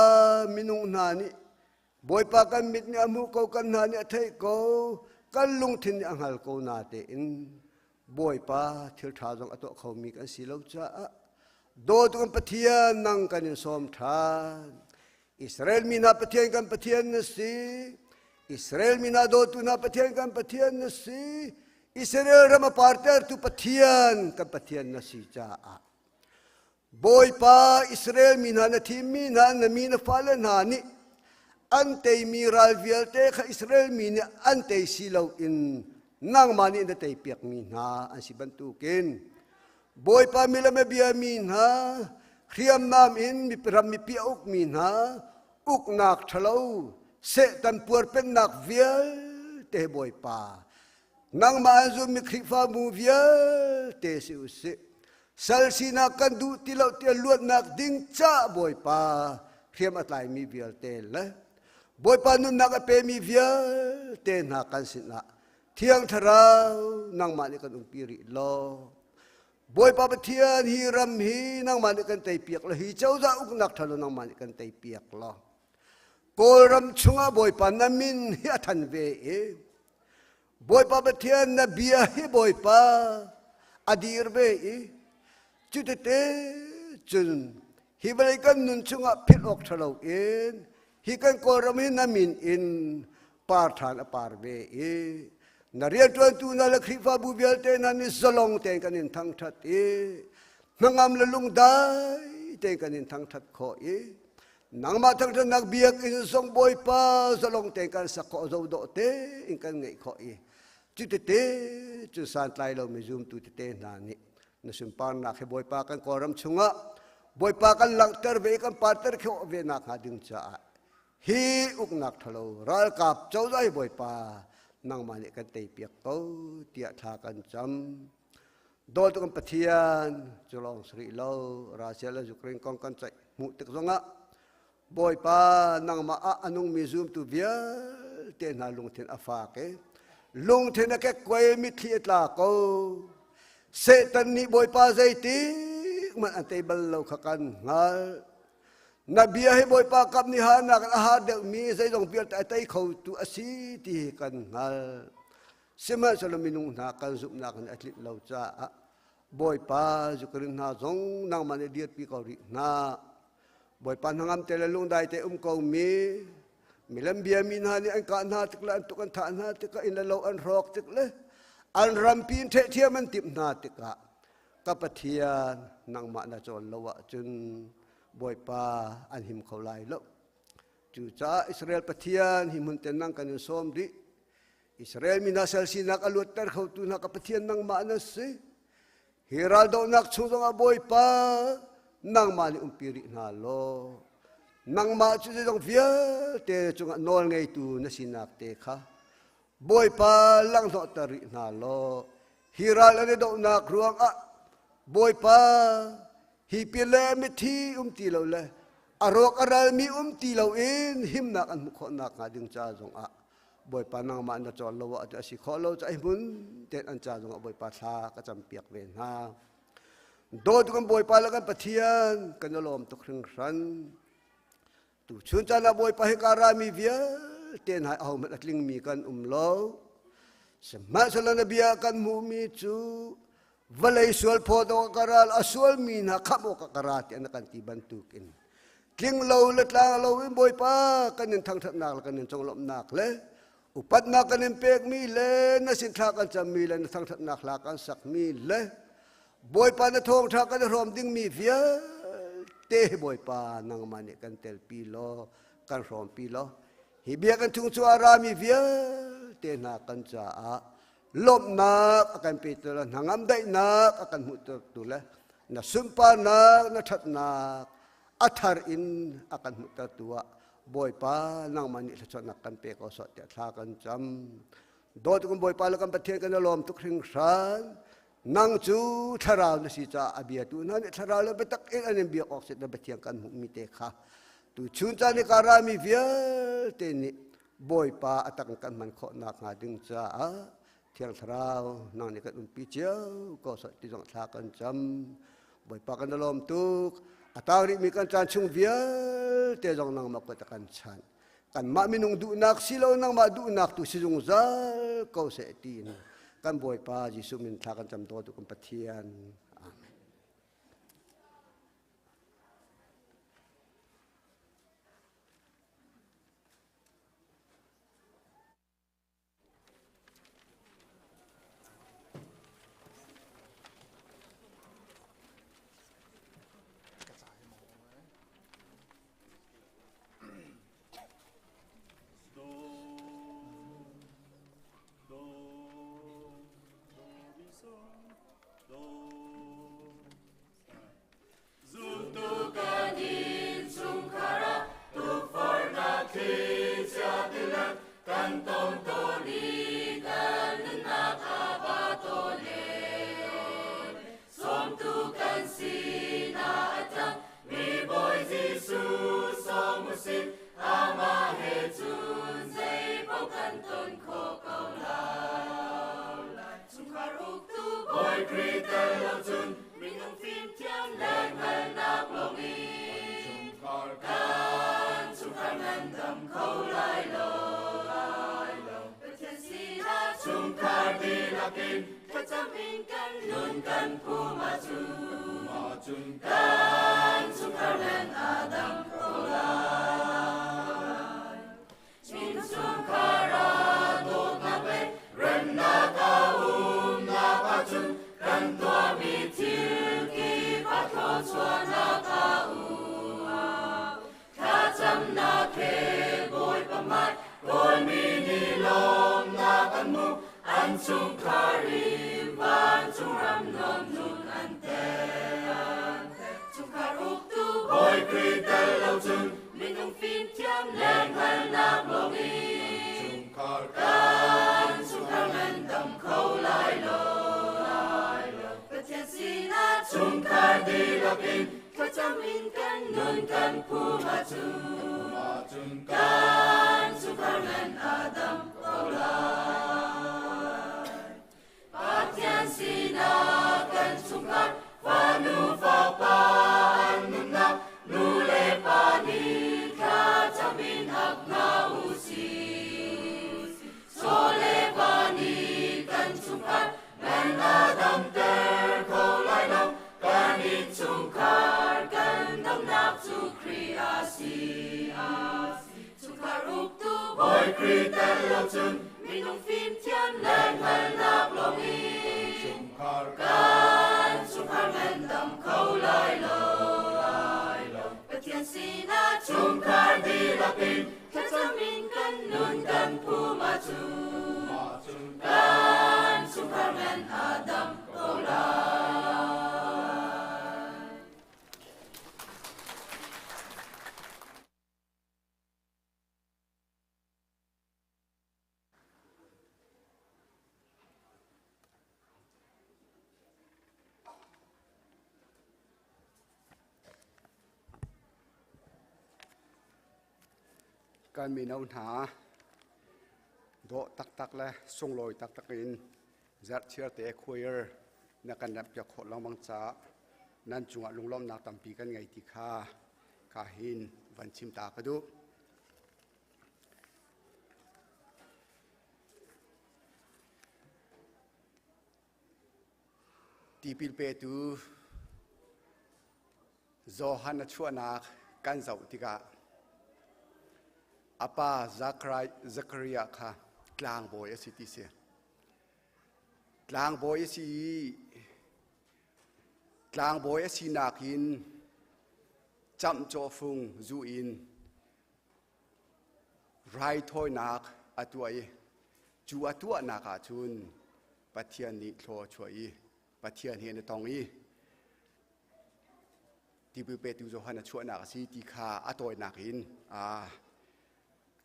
I: มินุงนานิบอยปากันมิดเนี่ยมุกกันนานิเทก็กันลุงทินอังฮัลก็นาเตอินบอยปาเที่ยวทาจงอตัวเขามีกันสิเลวจ้าโดยทุกคนปะเทียนนั่งกันสมทานอิสราเอลมีนาปะเทียนกันปะเทียนนสีอิสราเอลมีนาโดตุนาปะเทียนกันปะเทียนนสีอิสราเอลรำปาร์เตอร์ตุปะเทียนกันปะเทียนนสีจ้าบอยปาอิสราเอลมีนานาทีมีนานามีนาฟาเลนานิอันเตมีรัลเวลเตขอิสราเอลมีนาอันเตสิลาวอินนางมานินเตเปียกมีนาอันสิบันตุกินบอยปามิลเมบียมีนาเรียมนามอินมีพรำมีเปียอุกมีนาอุกนักทะเลาเสตันปวดเป็นนักเวียเตบอยปานางมาจุมีคริฟามูเวียเตสิอุเสสัลซีนักกันดูติลาวเตลวดนักดิ้งจ้าบอยปาเรียมอัตไลมีเวียเตละบอยปานุนักเปมีเวียเตนักกันสินะเที่ยงทราวนังมานี่กันอุปิริโลบอยปาปเทียนฮีรำฮีนังมานี่กันไตเปียกละฮีเจ้าจะอุกนักทะลุนังมานี่กันไตเปียกละโกรำชุงบอยปานามินฮีทันเวบอยปาปเทียนนบียฮีบอยปาอดีรเวจุดเตจุนฮีบริกันนุนชุงพิลอกทะลุฮีกันโกรำฮีนามินอินปาร์ธานปาร์เวนาเรียนตัวตูนาลคริฟาบูเบลเตนันนิสลองเตกันนินทั้งทัดนังอำลลุงได้เตกันนินทั้งทัดขอนังมาทั้งทัดนักเบียกอินทรงบอยป้าสลองเตกันสักขอโจโดเตอินกันไงขอจุดเตจุดสันไลเราไม่ซูมตุเตนานี่นสุมปานนักให้บอยป้ากันกอรำชงะบอยป้ากันหลังเตอร์เวกันปาร์เตอร์เขียวเวนักหาดึงจ้าฮีอุกนักทะเลรัลกับเจ้าใจบอยป้านั่งมาเนี่ยกันเตยเปียกเขาเตียทากันจำโดนตุกันปะเทียนจุลองสรีโลราเซียและจุกเรงกองกันใจมุติกสงะบอยปานั่งมาอันุงมีซูมตุเบียเตนาลุงเทนอาฟาเกลุงเทนแค่กวยมิทีตลาเขาเซตันนี่บอยปาใจตีมันอันเตยบัลเราขกันงานบียให้บอยปากับนิฮานักอาหารเด็กมีใจต้องเปลี่ยนแต่เขาตัวอาศีที่กันงาเสมาสลามินุงนักกันสุนักอัตลิเราจ้าบอยปาจุกรินนาจงนางมันเดียดปีเกาหลีนาบอยปานังอัมเตลลุงได้แต่เขามีลำเบียมีนานี่อันกันนาตึกละอันตุกันฐานนาตึกอินละเราอันรอกตึกเลยอันรำปีนเทียมันติบนาตึกะกับปะเทียนนางมันนาจรละวะจุนบอยปาอันหิมเขาไล่แล้วจูจ้าอิสราเอลปะเทียนหิมุนเตนังกันสมดิอิสราเอลมีนาเซลซีนักอลุตเตอร์เขาตุนักปะเทียนนังมานัสซิฮิรัลโดนักชุดงบอยปานังมาลิปิรินาโลนังมาชุดจงเฟียเตจงนอลไงตูนัสินักเตค่ะบอยปาลังโตตรินาโลฮิรัลอันโดนักรวงอะบอยปาฮีเปลมิทีตีเราเลยอารมณ์อะไรมีตีเราเองหิมนักอันมุขนักงาดึงจ้าจงอ่ะบอยปานังมันจะเราว่าจะสิขอเราจะให้มุนเด็ดอันจ้าจงอ่ะบอยปาชาก็จำเปียกเวนฮาโดยทุกคนบอยปาแล้วกันปะเทียนกันลมตุกครึ่งรันตุชุนจานาบอยปาให้การามีเวียเตนหายเอามันอัดลิงมีกันโลสมัยสลานเบียกันมูมีจูWalay sual podo karal aswal mina kamo kakarati anak kanti bantukin. King law letlang lawin boy pa kanin thang thak nak kanin chong lom nak le. Upat na kanin pek mi le na sinthakan sa mi le na thang thak nak lakan sak mi le. Boy pa na thong thakan rom ding mi via te boy pa nang mani kan tel pilo kan rom pilo. Hibia kan tung suara mi via te na kan sa lom nak akan pitulah hangam dai nak akan mutur tulah na sumpa nak na that nak athar in akan mutur tua boy pa nang mani sa nak kan pe ko so te tha kan cham do tu boy pa la kan pathian kan lom tu khring san nang chu tharaw na si cha abia tu na tharaw la betak in anem bi ok set na pathian kan mi te kha tu chun cha ni karami vial te ni boy pa atang kan man kho nak nga ding cha a thiang thrau nang ni kan un pi chiao ko sa ti jong tha kan cham boy pa kan lom tuk atang ri mi kan chan chung vial te jong nang ma ko ta kan chan kan ma minung du nak silo nang ma du nak tu si jong zal ko se tin kan boy pa jisu min tha kan cham do tu kan pathian kan mi nau na do tak tak la song loi tak tak in zat chiar te khoyer na kan nap ya kho lang mang cha nan chunga lunglom na tampi kan ngai ti kha ka hin van chim ta ka du ti pil pe tu zo han na chua na kan zau ti ka apa Zakaria kha tlang boy city se tlang boy si nakin cham cho phung zu in rai thoi nak atuai chu atua naka chun pathian ni thlo choi pathian he na tong i ti pu pe tu zo han chua na si ti kha atoi nakin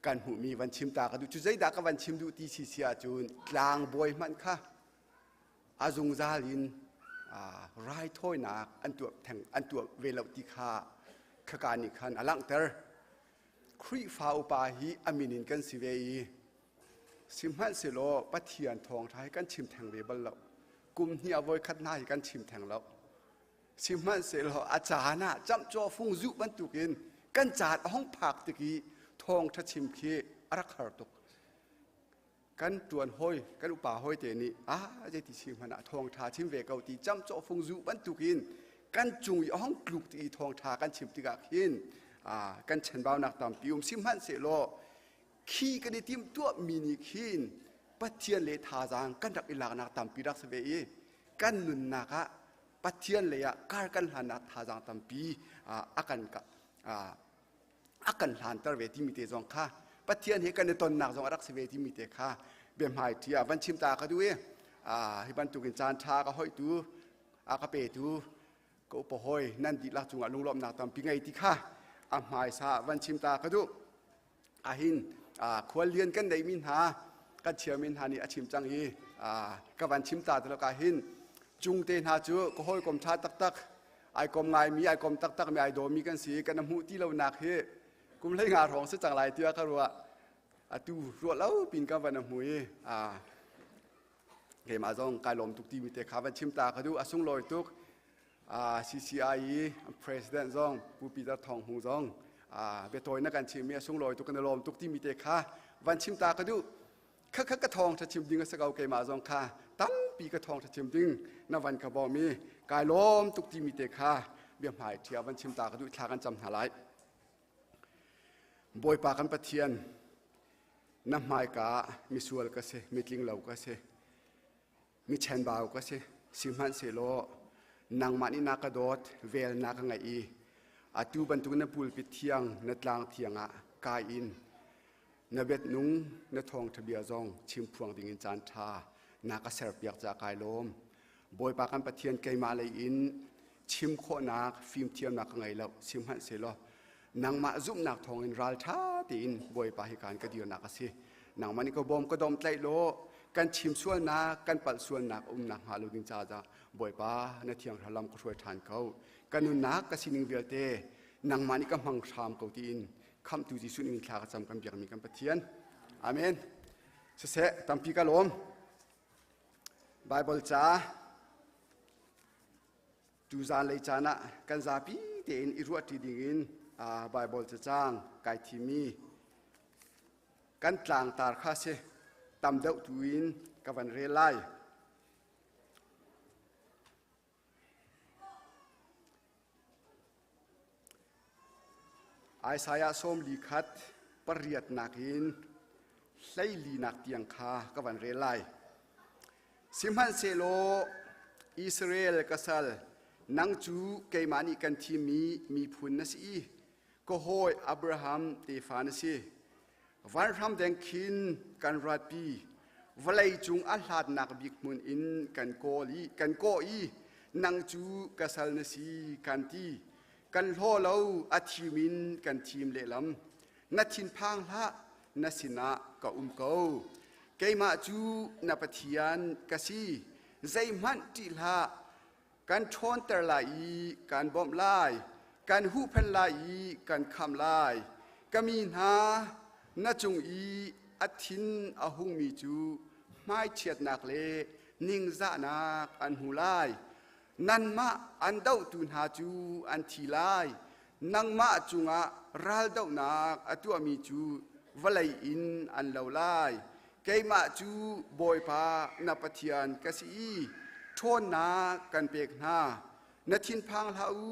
I: kan hu mi van chim ta ka du chu zai da ka van chim du ti si sia chun tlang boy man kha azung zalin rai thoi nak an tu thang an tu ve lo ti kha khaka ni khan alang ter ครีฟ้าอุปาหีอามินินกันสิเวยีสิมหันสิโลปะเทียนทองไทยกันชิมแทงเวบัลลกุมเฮียโวยคัดหน้ากันชิมแทงแล้วสิมันเสลอาจารย์น่ะจำจอฟงจุบันตุกินกันจัดห้องผักตะกี้ทองทัชิมคีรักหาตุกกันจวนห้อยกันอุปาห้อยเตนี่จะติชิมมันทองทาชิมเวกเอาตีจำจอฟงจุบันตุกินกันจุงห้องกลุกตีทองทากันชิมติกากินกันเชนบ่าวนักตามปิวสิมันเสลขี้กันติมตัวมินิขินปัจเจียนเลทาจางกันรักอิลากนักตามปีรักเสวีกันนุนนักปัจเจียนเลยการกันหันนักทาจางตามปีอากันหันตระเวทีมิเตจงค่ะปัจเจียนเฮกันในตนนักจงรักเสวีที่มิเตค่ะเบียมหายที่วันชิมตาก็ด้วยให้บรรทุกินจานชาก็ห้อยตูกระเปตูก็อุปห้อยนั่นดีลักจุงลุงล้อมนักตามปีไงที่ค่ะหมายซาวันชิมตาก็ดูหินควรเรียนกันได้มินหากันเชื่อมินหานี่อาชิมจังฮีกับวันชิมตาตลอดการหินจุงเตนหาจูก็ห้อยกลมชาตักไอกลมไงมีไอกลมตักมีไอโดมีกันสีกันน้ำหูที่เราหนักเฮกุมเลยงาทองซึ่งจังไรเตี้ยก็รู้ว่าตูรวดแล้วปีนกันวันน้ำหูเกี่ยมาจงการลมตุกตีมีแต่ขาวันชิมตาเขาดูสุ่งลอยตุกCCI President จงผู้ปีตาทองหงจงเบตอยนักการชิมมีสุ่งลอยตุกกันลมตุกตีมีแต่ขาวันชิมตาเขาดูข้ากระทองถ้าชิมดิ้งก็สกาวเกี่ยมาจงขาตั้มปีกระทองถ้าชิมดิ้งนวันขบอมีกายลมตุกตีมีแต่ขาเบี่ยมหายเทียวันชิมตาเขาดูทากันจำหาไรบอยปากันปะเทียนน้ำไม้กามีส่วนก็เสมีลิงเหล่าก็เสมีเชนบ่าวก็เสสิมันเสโลนางมันอินากระโดดเวลนักไงอีตูบรรทุกนปูลปิดเทียงนตลางเทียงกายอินนเบ็ดนุงนทองทะเบียจงชิมพวงดิ่งจานทานากระเสรเปียกจากกายลมบอยปากันปะเทียนไกมาเลยอินชิมโคนักฟิล์มเทียมนักไงแล้วสิมันเสโลนางมาซุ่มนักทองอินรัลท่าตีนบอยปาหิการก็เดียวนักสินางมันก็บอมก็ดมไตโลกันชิมส่วนนักกันปัดส่วนนักนักหาลูกินจ้าจ้าบอยปาในเทียงทะลำก็ช่วยทานเขากันนุนักก็สินิงเวียเตนางมันก็มังชามเขาตีนคำตุจิสุนิมิทลากจำกันเบียงมีกันปะเทียนอาเมนเสะตัมปีกะลมไบเบิลจ้าจูจานเลยจานะกันซาปีเตนอิรัวตีดิ่งไบเบิลจะจ้างไก่ทีมีกันกลางตาข้าเสตำเดาตุวินกับวันเรลัยไอสายสมลีคัดปริยัดนักอินไลลีนักเตียงคากับวันเรลัยสิมฮันเซโลอิสราเอลกัสลนังจูเกมานิกันทีมีพุนนสีก็โฮยอับราฮัมเตฟานสีวันรำแดงคินกันรัดปีวลัยจุงอัลฮัดนักบิกมุนอินกันโกอีนังจูกัสลนสีกันตีกันโลเลาอาทิมินกันทีมเลลำนัดทินพังละนัสินะก็เกาเกมาจูนับเทียนกสีใจมันติละกันชนตะลายกันบอมลายกันหูพันลายกันคำลายกมีนานาจงอีอาทินอาหุงมีจูไม่เฉียดนักเลนิ่งซะนักอันหูลายนันมาอันเดาตุนหาจูอันทีลายนังมาจุงะรัลเดานักอตัวมีจูวลัยอินอันเหลาลายเกมาจูบอยพานับเทียนกสีทนนากันเปียกนานาทินพังลาอู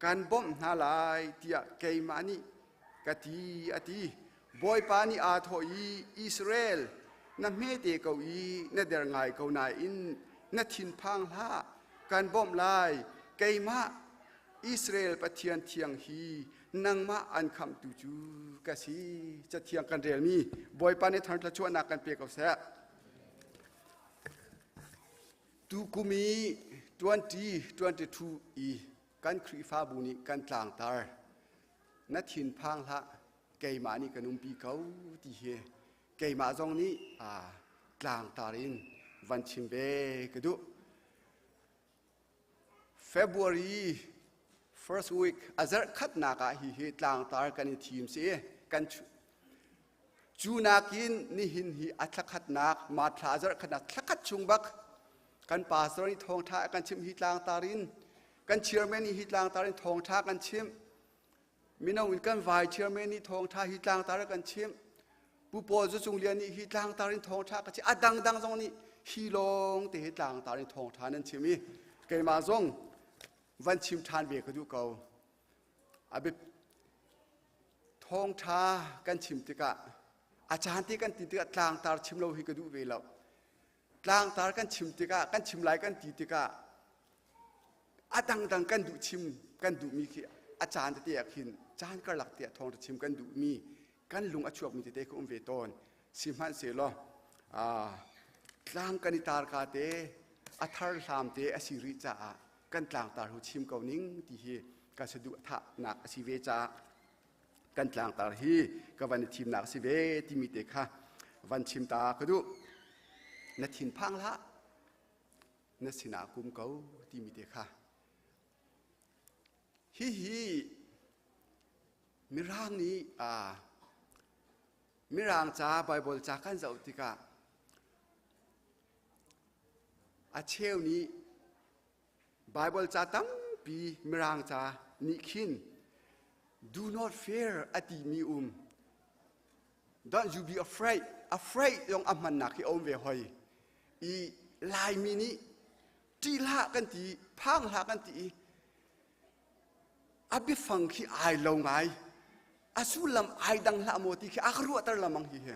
I: กันบ่มนาลายเตียเกมานีกตีอตีบอยปานีอาโทอีอิสราเอลนับเมเตเกาอีนัดเดรไงเกานาอินนัดทินพังลากันบ่มลายเกมาอิสราเอลปะเทียนเทียงฮีนังมาอันคำตูจูกสีจะเทียงกันเรียลมีบอยปานีทันทะชวนนักกันเปียกเอาแซ่ตูกุมี2022อีกันครีฟ้าบุญกันต่างตานัดหินพังละเกยมานี่กันนุ่มปีเขาที่เฮเกยมาจงนี้กลางตารินวันชิมเบกดู February first week azar khat na ka hi tlang tar kan team se kan chu nakin ni hin hi athakhat nak ma thla azar khat thakhat chung bak kan pastor ni thong tha kan chim hi tlang tarin kan chairman ni hi tlang tarin thong tha kan chim minawin kan vice chairman ni thong tha hi tlang tar kan chim pu po zu chung lian ni hi tlang tarin thong tha ka chi adang dang zong ni hi long te hi tlang tarin thong tha nan chimi ke ma zong van chim than ve ka du ko abe thong tha kan chim ti kaอาจารย์ที่กันติดกับทางตาชิมเราให้กระดูเวลาทางตากันชิมติกะกันชิมไหลกันติกะอาดังกันดูชิมกันดูมีขี้อาจารย์จะเตียกินอาจารย์ก็หลักเตียทองจะชิมกันดูมีกันลุงอชวกมีเตะก็เวตอนชิมหันเสียล้อทางกันตาคาเตอัธร์สามเตอสิริจ่ากันทางตาหูชิมเกานิ่งที่เฮกันสะดุดทะหนักอสิเวจ่ากันทางตาฮีก็วันทีมนักสิเวที่มีเตค่ะวันชิมตาก็ดูนัดทินพังละนัดสินากุมเกาที่มีเตค่ะฮีมีร่างนี้มีร่างจ้าไบเบิลจ้ากันเจ้าติกะเชลนี้ไบเบิลจ้าตั้งปีมีร่างจ้านิคินDo not fear อติมีDon't you be afraid ยองอัมมันนักที่อมเวหอยอีลายมีนี้จีละกันตีพังละกันตีอภิฟังที่ไอลงไงอาสุลำไอดังละโมติที่อักรัวตระละมังฮีเฮ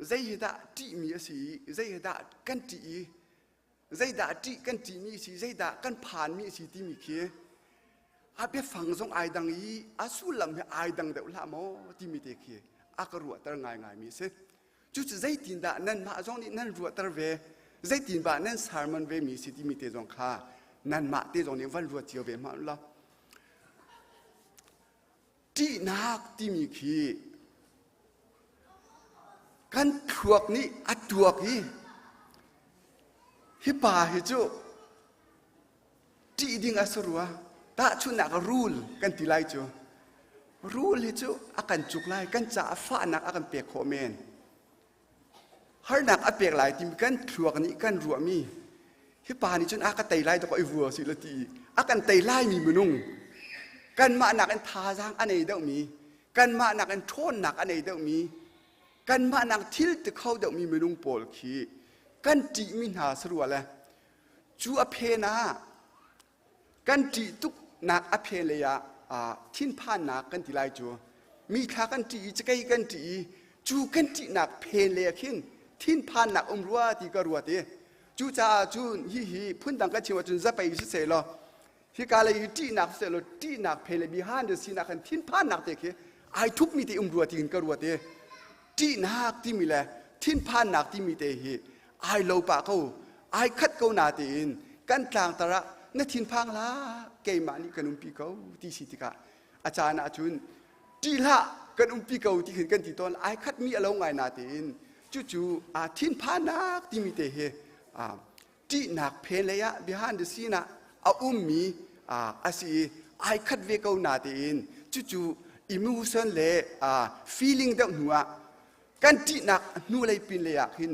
I: ใจดาจีมีสิใจดากันตีใจดาจีกันตีมีสิใจดากันผ่านมีสิที่มีเคียอาเบฟังทรงไอดังอีอาสุลำให้ไอดังเดวละโมที่มีเตคีอากรัวตระง่ายมีเสจุดใจตินดานั่นมาทรงนี้นั่นรัวตระเวใจตินบานั่นสารมันเวมีสิที่มีเตจงค่านั่นมาเตจงนี้วันรัวเจียวเวมาละที่นักที่มีคีกันขวกนี้อัดตัวกี้ฮิป่าฮิจูที่ดิ่งอสรัวตาชุนักรูลกันตีไลจูรูลฮิจูอากันจุกไลกันจ่าฟ้านักอากันเปียกโคเมนฮาร์นักอาเปียกไลที่มีกันขวกนี้กันรัวมีฮิป่านี่จนอากันไตไลตัวไอวัวสิละทีอากันไตไลมีมนุงกันมาหนักอันทาจางอันไหนเดามีกันมาหนักอันโทนหนักอันไหนเดามีกันมาหนักทิลตะเข้าเดามีมนุงโปลขีกันจีมินหาสรัวเลยจูอเพนากันจีตุกนักอเพเลยทิ้นผ่านนักกันตีไลจูมีขากันจีจะไกกันจีจูกันจีนักเพเลยขินทิ้นผ่านนักรัวตีกรัวเตจูจ่าจูฮีพุ่นดังกันชิวจุนจะไปสิเสลอที่การเลยที่นักเสลที่นักเพลบีฮันเดสินักขันทิ้นผ่านนักเตะเคไอทุกมีที่รัวที่กินกรัวเตที่นักที่มีแหละทิ้นผ่านนักที่มีเตะเฮไอโลปะเขาไอคัดเขาหนาเตอินกันกลางตระนัดทิ้นพังละเกยมานี่กันปีเขาที่สิติกะอาจารย์อาจุนที่ละกันปีเขาที่ขึ้นกันที่ตอนไอคัดมีอะไรไงนาเตอินจู่ๆทิ้นผ่านนักที่มีเตะเฮที่นักเพลยะบีฮันเดสินะอามีอาศัยไอคัดเวกเอาหน้าเดินจู่ๆอิมูชันเล่feeling เด็กหนัวกันที่นักนู่นเลยเป็นเลยอยากหิน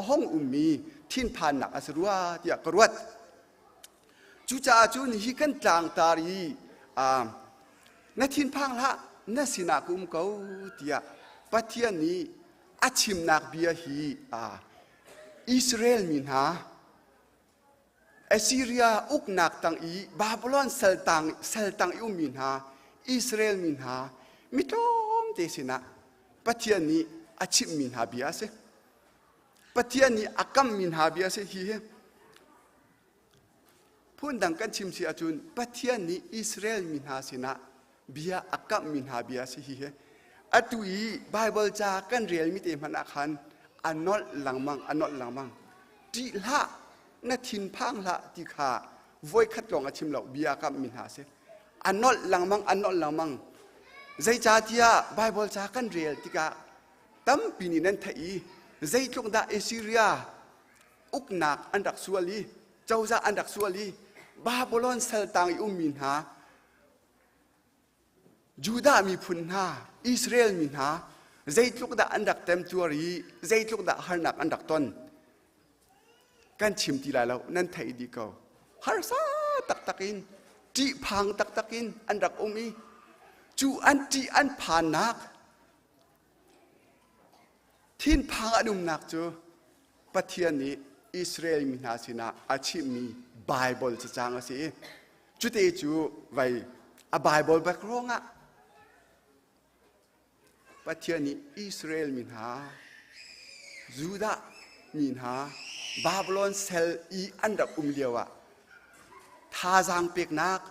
I: ห้องมีทิ้นผ่านนักอาศัยว่าที่กรวดจู่จ้าจู่นี่กันต่างตารีนั่นทิ้นพังละนั่นสินักเขาที่ปัจจัยนี้อาชิมนักเบียฮีอิสราเอลมินฮาเอซีเรียอุกนักตังอีบาบิโลนเซลตังอิอุมินหาอิสราเอลมินหามิตรมเตสินะปัจจัยนี้อาชิมมินหาบิอาเซปัจจัยนี้อากัมมินหาบิอาเซฮีเฮพูดดังกันชิมสิอาจุนปัจจัยนี้อิสราเอลมินหาสินะบิอาอากัมมินหาบิอาเซฮีเฮอตุยไบเบิลจากันเรียลมิเตมันอาคันอันนอลหลังมังจีละนัดทิ้นพังละที่ขาวัยขัดกองอาชิมเหล่าเบียกับมินหาเสอันนอลหลังมังใจจ่าที่ไบเบิลจากันเรียลที่กาตั้มปีนี้นั่นที่ใจตรงดาเอซิเรียอุกนักอันดักสวลีเจ้าจะอันดักสวลีบาบิโลนเซลตังอิอุมินหา
A: ยูดามีพุนหาอิสราเอลมีหาใจทุกดาอันดักเต็มตัวรีใจทุกดาฮาร์นักอันดักต้นกันชิมทีไรแล้วนั่นไทยดีเก่าฮาร์ซาตักอินจีพังตักอินอันดักอมีจูอันจีอันผ่านนักทินพังอนุมนักจูปะเทียนนี้อิสราเอลมีนาสินะอาชีพมีไบเบิลจะจางสิจุดเอจูไว้อาไบเบิลแบกร้องอ่ะปะเทียนนี้อิสราเอลมีนายูดามีนาบาบิโลนเซลอีอันดับเลียวอะทาจางเปียกนัก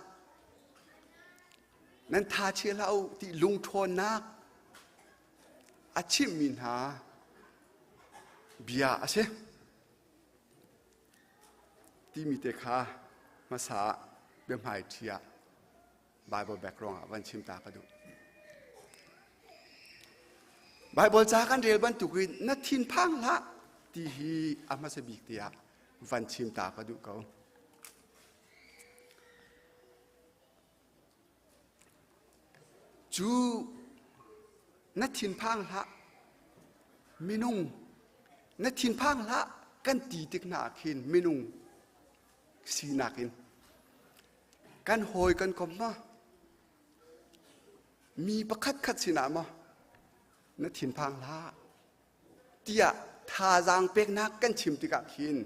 A: นั้นทาเชื่อเราที่ลุงโทนนักอาชีพมีนาเบียอาเชที่มีเตคามาสาเบียมหายเทียไบเบิลแบกรองวันชิมตากระดูไบเบิลจากันเรียลบันตุกินนัดทินพังละที่ฮีอามาสบิกเตียวันชิมตากระดูเขาจูนัดทินพังละมินุงนัดทินพังละกันตีติกนาคินมินุงสีนาคินกันโหยกันกบมามีประคัดสินามานัดทินพังละเตียทาจางเป็กนักกันชิมติกาคิน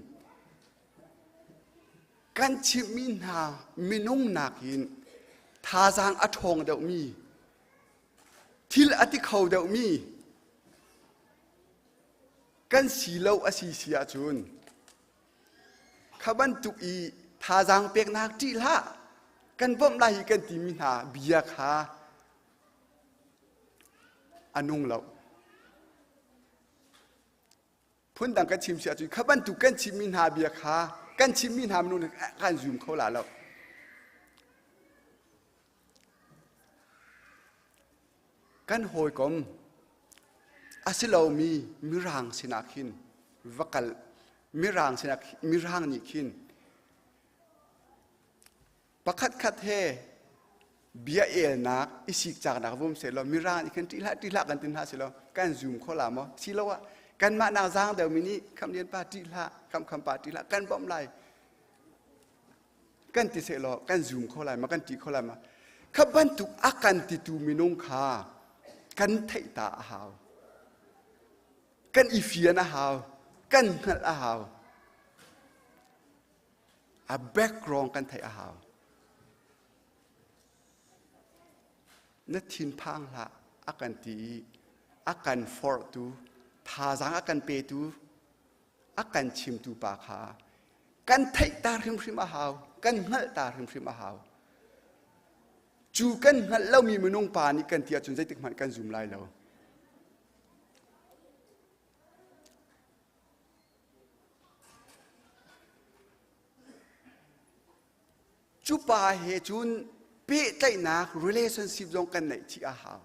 A: กันชิมมินหามินุงนาคินทาจางอัทองเดามีทิลอติเขาเดามีกันสีเหลาอสีเสียจุนขบันตุอีทาจางเป็กนักจีละกันบ่มไล่กันติมินหาเบียคาอนุงเหลาพุ่นดังกันชิมเสียจุขบันตุกันชิมมินหาเบียคากันชิมมินหามนุนกันซูมเขาหลาแล้วกันโหยกมอาศิลามีมิรางสินาคินวักลมิรางสินามิรางนิคินประคัดเฮเบียเอลนักอิสิกจากนักวุ้มเสร็จแล้วมิรางอีกคนทีละกันตินหาเสร็จแล้วกันซูมเขาหลามอสิลาวะกันมานาจางเดี๋ยวมินี้คำเรียนปาติละคำปาติละกันบ่มไลกันติเสร็จแล้วกันซูมเขาหลมากันตีเขาหลมาขบันตุกอากันติตูมินุงคากันไทตาอาหาวกันอีเฟียนอาหาวกันหัดอาหาวอาแบกกรองกันไทอาหาวนัดทินพังละอากันตีอากันฟอร์ตูทาจางอากันเปตูอากันชิมตูปาคากันไทตาริมอาหาวกันหัดตาริมอาหาวจูกันหัดเล่ามีมนุงปานี่กันเทียจนใจติดมันกันซุ่มไล่เราจูปาเฮจุนเป๊ะใจนัก relationship จงกันไหนที่อาหาว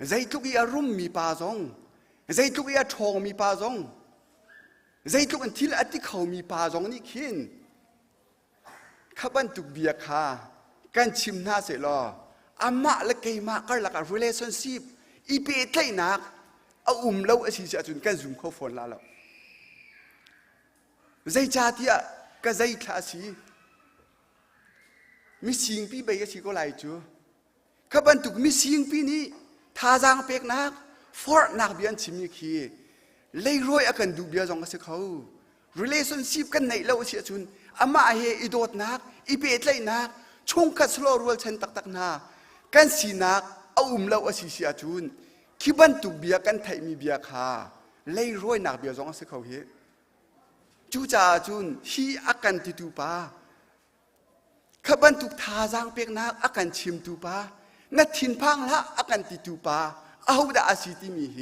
A: ใจทุกอย่างรุ่มมีปาจงใจทุกอย่างทองมีปาจงใจทุกอันที่ละที่เขามีปาจงนี่ขินข้าบันตุกเบียคากันชิมหน้าเสร็จแล้วอามาและเกยมาก็หลัก relationship อีเป๊ะใจนักเอาเล่าอาชีพจุนกันซุ่มเขาฝนละแล้วใจจ่าที่ก็ใจคลาสีมิสิงปีไปก็สิก็ไล่จูข้าบันตุกมิสิงปีนี้ทาจางเป็กนักฟอร์นักเบียนชิมีขี้เลยรวยอากันดูเบียจงก็สิเขา relationship กันไหนเล่าเสียจุนอามาเฮอีโดดนักอีเป๊ะใจนักชงกัดสโลรัวเชนตักนากันสีนักเอาเล่าอาชีเสียจุนขี้บันตุกเบียกันไทยมีเบียคาเลยรวยนักเบียจงก็สิเขาเฮจูจ่าจุนฮีอากันติตูปาขบันตุกทาจางเป็กนักอากันชิมตูปานัดทินพังละอากันติตูปาเอาดาอาศิติมีเฮ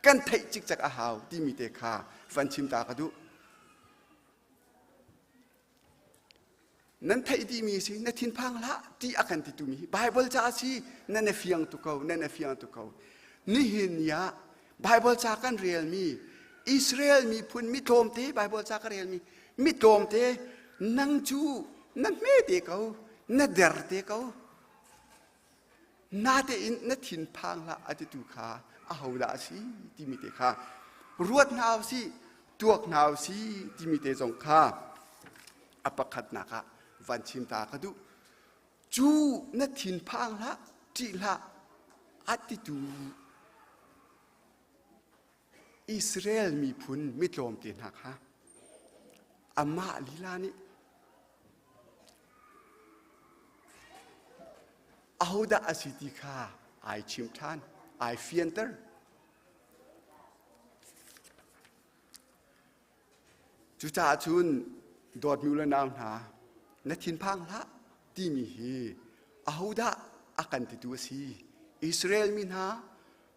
A: กันไทยจิกจักอาหาวที่มีเตคาฟันชิมตากระดุนั้นไทยที่มีสินัดทินพังละที่อากันติตูมีไบเบิลจ้าสินั่นเฟียงตุเขานั่นเฟียงตุเขานี่เห็นยาไบเบิลจ้ากันเรียลมีอิสราเอลมีพุ่นมิโตมเตไบเบิลจ้ากันเรียลมีมิโตมเตนังจูนั่นไม่เด็กเขานั่นเดร์เด็กเขา นาเตอินนัทินพังละอติตุขาอาหูดาสีที่มีเตขารวดนาวสีตัวนาวสีที่มีเตจงขาอปขัดนักวันชิมตากระดูจูนัทินพังละจิละอติตุอิสราเอลมีพุนมิโลมตีนักอามาลีลานีเอาดาอสิติขาไอชิมทานไอเฟียนเตอร์จุจ่าชุนโดดมิวลนาวนาณทินพังละที่มีฮีเอาดาอากันติตัวสีอิสราเอลมินา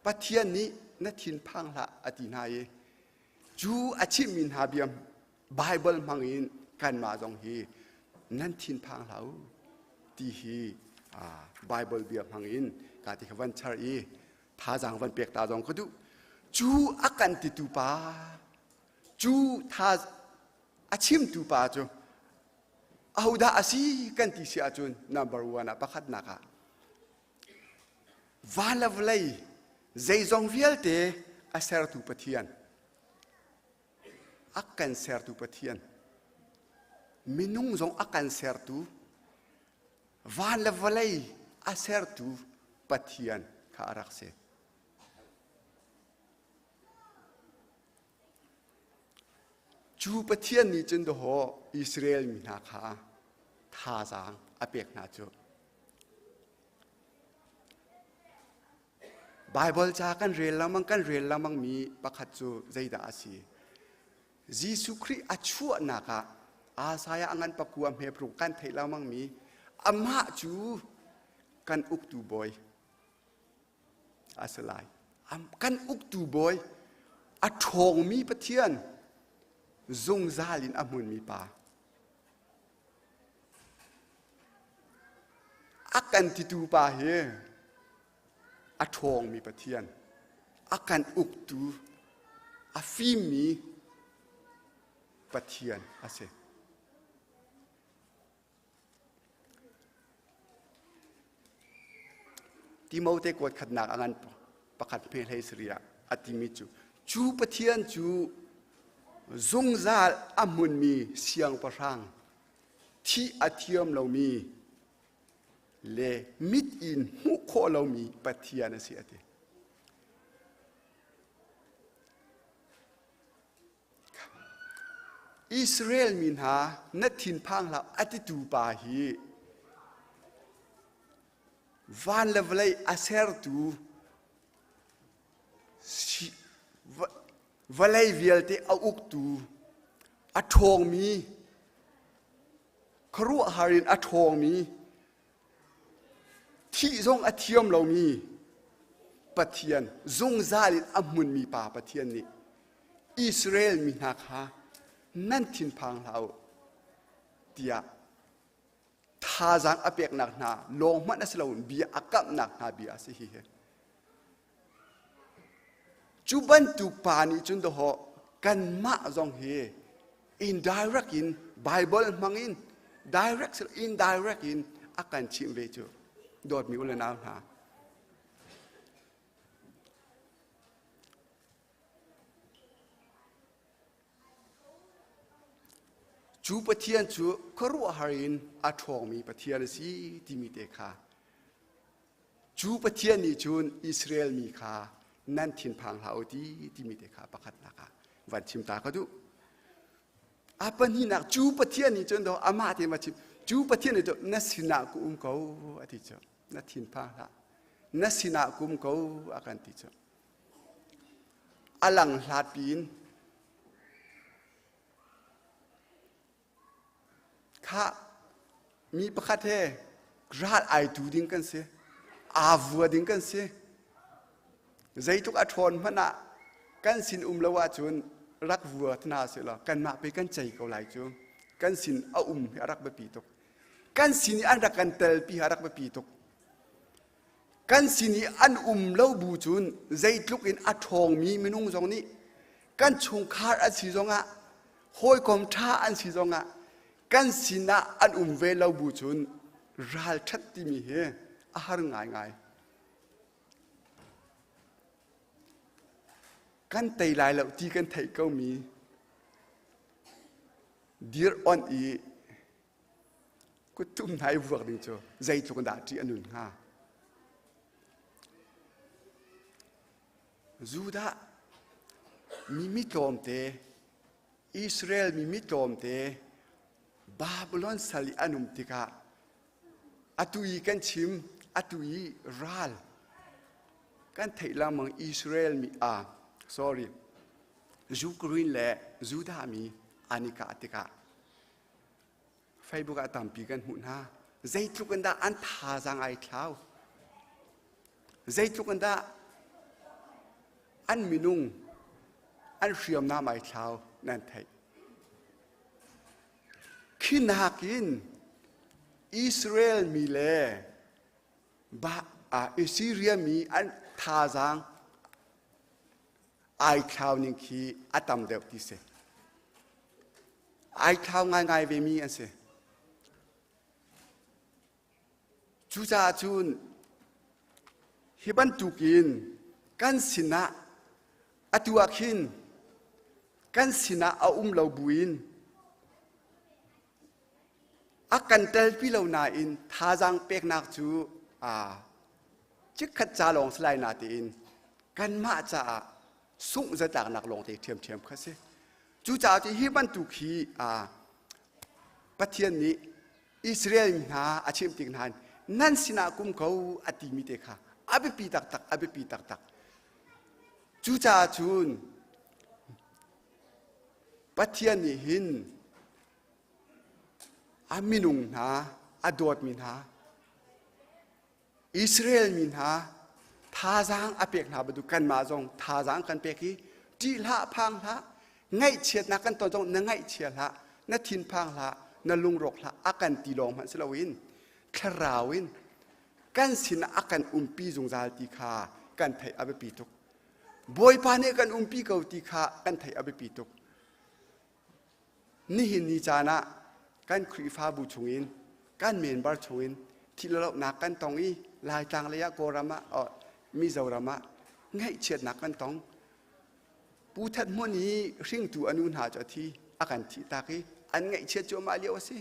A: ปัทยานี้ณทินพังละอตินายจูอาชิมินฮาเบียมไบเบิลมังอินกันมาจงฮีนั่นทินพังละที่ฮีไบเบิลเบียบมังอินกาติขวันชารีท่าจังวันเปียกตาจงก็ดูจูอากันติตุปาจูท่าอาชิมตุปาจูเอาดาอาศีกันติเสียจุน number one ประคัดนักวาลาเวลัยใจจงเวียลเตอาเซอร์ตุปะเทียนอากันเซอร์ตุปะเทียนมินุงจงอากันเซอร์ตุวาลาเวลัยอาเซอร์ตุปะเทียนข้ารักเสจูปะเทียนนี้จนโดหอิสราเอลมีนาคาท่าจางอเปียกนาจูไบเบิลจากันเรียนแล้วมังมีประคัตจูใจดาสียิสุคริอาชัวนักอาศัยอังันปะกัวเมปรุกันไทยแล้วมังมีอามาจูกันอุกตูบอยอาสลายกันอุกตูบอยอาทองมีปะเทียนจงซาลินอามุนมีปาอากันติตูปาเฮอาทองมีปะเทียนอากันอุกตูอาฟิมมีปะเทียนอาเซที่มาเตกวดขัดหนักอันประคัดเพลให้เสียอติมิจูปะเทียนจูจงซาลอามุนมีเสียงประชังที่อาเทียมเรามีเลมิดอินหุโคเรามีปะเทียนเสียเตอิสราเอลมินหานัดทินพังเราอติตูปาฮีวันเลวเลยอาเซอร์ตูวลัยเวียลเตอาอุกตูอาทองมีครัวฮารินอาทองมีที่จงอาเทียมเรามีปะเทียนจงซาลินอามุนมีป่าปะเทียนนี้อิสราเอลมีนาคานั่นทินพังเราเดียท่าจังอเปียกหนักหนาลงมันนั่นสลาวบีอากับหนักหนาบีอาสิฮีจูบันตุปานีจุนโดหกันมาจงเฮ indirect in Bible มังอิน direct indirect in อาการชิมเวจูโดดมีอุลนาวหาจูปะเทียนจูครัวฮารินอาทองมีปะเทียนสีที่มีเตคาจูปะเทียนนี่จูนอิสราเอลมีคานั่นทินพังหาอุดีที่มีเด็กขาประคัดนักวันชิมตาเขาดูอาปนี่นักจูปะเทียนนี่จนโดอามาเทมาชิมจูปะเทียนนี่จนนัสินากุมเขาอธิจนัทินพังละนัสินากุมเขาอาการติจอลังลาปีนข้ามีประคัดเทราดไอตูดิ้งกันเสียอาวัวดิ้งกันเสียใจทุกอัฐนมันน่ะกันสินละว่าจนรักวัวทนาเสียละกันมาไปกันใจเขาไหลจูกันสินเอารักบะปีตกกันสินอันรักกันเตลปีรักบะปีตกกันสินอันเล่าบูจุนใจทุกอินอัฐงมีมินุงจงนี้กันชงคาร์อันสีจงอ่ะห้อยคอมท่าอันสีจงอ่ะกันสินะอันเวลาบูจุนรัลทัดที่มีเฮอาหารง่าย
I: กันไตลายแล้วที่กันไทยก็มีดีร์ออนอีก็ตุ้มไทยวัวดิ้งโจใจจุกันดาที่อันนู้นฮะจูดามีมิตรอมเตอิสราเอลมีมิตรอมเตบาบิลอนสลิอานุมติกาอัตุยกันชิมอัตุยรัลกันไทยละมังอิสราเอลมีsorry จูกรีนเล่จูดามีอานิกาติกาไฟบุกตามปีกันหุ่นฮะใจทุกันดาอันท่าจังไอคลาวใจทุกันดาอันมินุงอันเชื่อมน้ำไอคลาวนั่นไทยขึ้นหักินอิสราเอลมีเล่บาอิสราเอลมีอันท่าจังไอคลาวนิ่งคีอัตมเดียวที่เสไอคลาวง่ายๆเวมีอันเสจูจ่าจูนฮิบันตุกินกันสินะอตัวขินกันสินะเอาเราบุญอากันเตลพิเรานาอินท่าจังเป็กนักจูจิกขัดจาลงสลายนาตีอินกันมาจะสุ่งจะจากนักลงเทียมเขาสิจูจ่าที่ฮิบันตุกีประเทศนี้อิสราเอลหาอาชีพติงนานนั่นสินากุมเขาอติมิเตค่ะอาเบปีตักจูจ่าจูนประเทศนี้หินอามินุงหาอาดอดมินหาอิสราเอลมินหาท่าจางอาเปกนาบดูกันมาจงท่าจางกันเปกีจีละพังละไงเฉียดนักกันตอนจงนั่งไงเฉียดละนั่ทินพังละนั่ลุงรกละอากันตีลองมันสลาวินคราวินกันสินะอากันปีจงจาลติขากันไทยอาเบปีตุกบอยปานี่กันปีเกาติขากันไทยอาเบปีตุกนี่หินนิจานะกันครีฟ้าบูชงอินกันเมนบาร์ชงอินที่เราหนักกันตรงนี้ลายต่างระยะโกรามะมิจารามะไงเฉียดหนักกันตรงปูทัดมันนี้สิ่งตัวอนุนหาจที่อาการที่ตากีอันไงเฉียดโจมาเลี้ยวสิ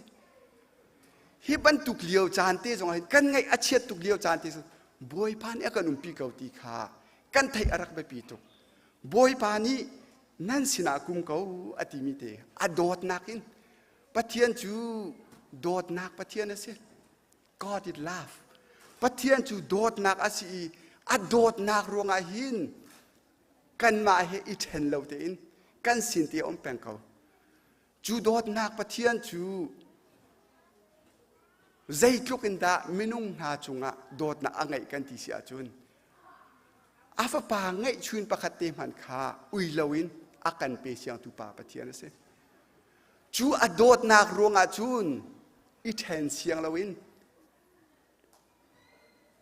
I: ฮิบันตุกเลี้ยวจานเตจงกันไงอาเฉียดตุกเลี้ยวจานเตจบอยปานี่กันปีเกาตีขากันไทยอารักไปปีตุกบอยปานี่นั่นสินากุมเขาอติมิเตอดอดนักินปะเทียนจูดอดนักปะเทียนนะสิ God it laugh ปะเทียนจูดอดนักอาศีอดอดนักรวงอาหินกันมาเฮอิเทนเลวเตอินกันสินเตียอมแปงเขาจูดอดนักปะเทียนจูใจทุกินดามินุงหาจุงะดอดนักไงกันที่เสียจุนอาฟปาไงชุนปะคัตเตมันขาอุยลวินอากันเปเสียงตุปาปะเทียนนะสิจูอดอดนักรวงอาจุนอิเทนเสียงลวิน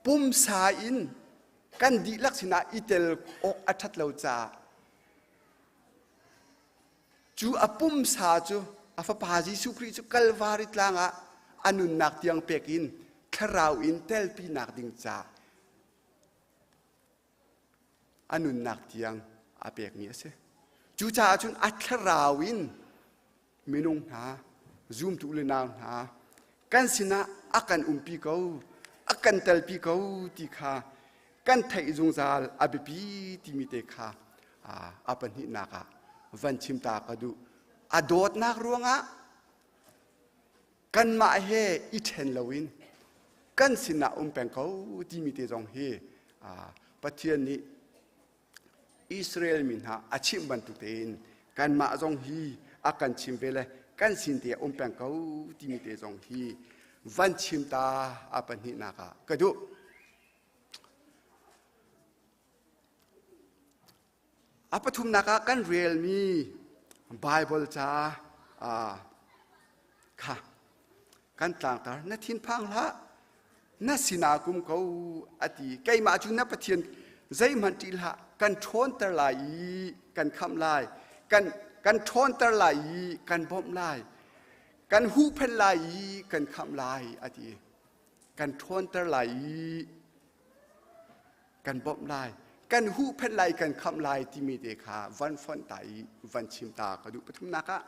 I: ปุ่มสาอินกันดีลักษณะอิเตลอกอัฐเลวจ่าจูอปุ่มสาจูอาฟปาจิสุคริจูกัลวาริตลางะอนุนักเตียงเปกินคราวอินเตลปีนักดิงจ่าอนุนักเตียงอาเปกนี้เสจูจ่าจุนอัคราวินมินุงหาซูมตุเลนาวหากันสินะอากันปีเขาอากันเตลปีเขาตีขากันไทยจงจาลอาเบปีที่มีเตขาอาปันหินากาวันชิมตากระดูอดอดนักรวงะกันมาเฮอิเทนลวินกันสินะแปงเขาที่มีเตจงเฮประเทศนี้อิสราเอลมินหาอาชิมบันตุเตนกันมาจงฮีอากันชิมเวลกันสินเตียแปงเขาที่มีเตจงฮีวันชิมตาอาปันหินากากระดูอาปทุมนักกันเรียลมีไบเบิลจ้าค่ะกันต่างตานัทินพังละนัสินากุมเขาอดีไกมาจุนับประเทียนใจมันติละกันทนตะไหลกันคำลายกันทนตะไหลกันบ่มลายกันหูเพลไหลกันคำลายอดีกันทนตะไหลกันบ่มลาย กันหูเพนไลกันคำลายที่มีเดคาวันฟอนไตวันชิมตากระดูปทุมนักะ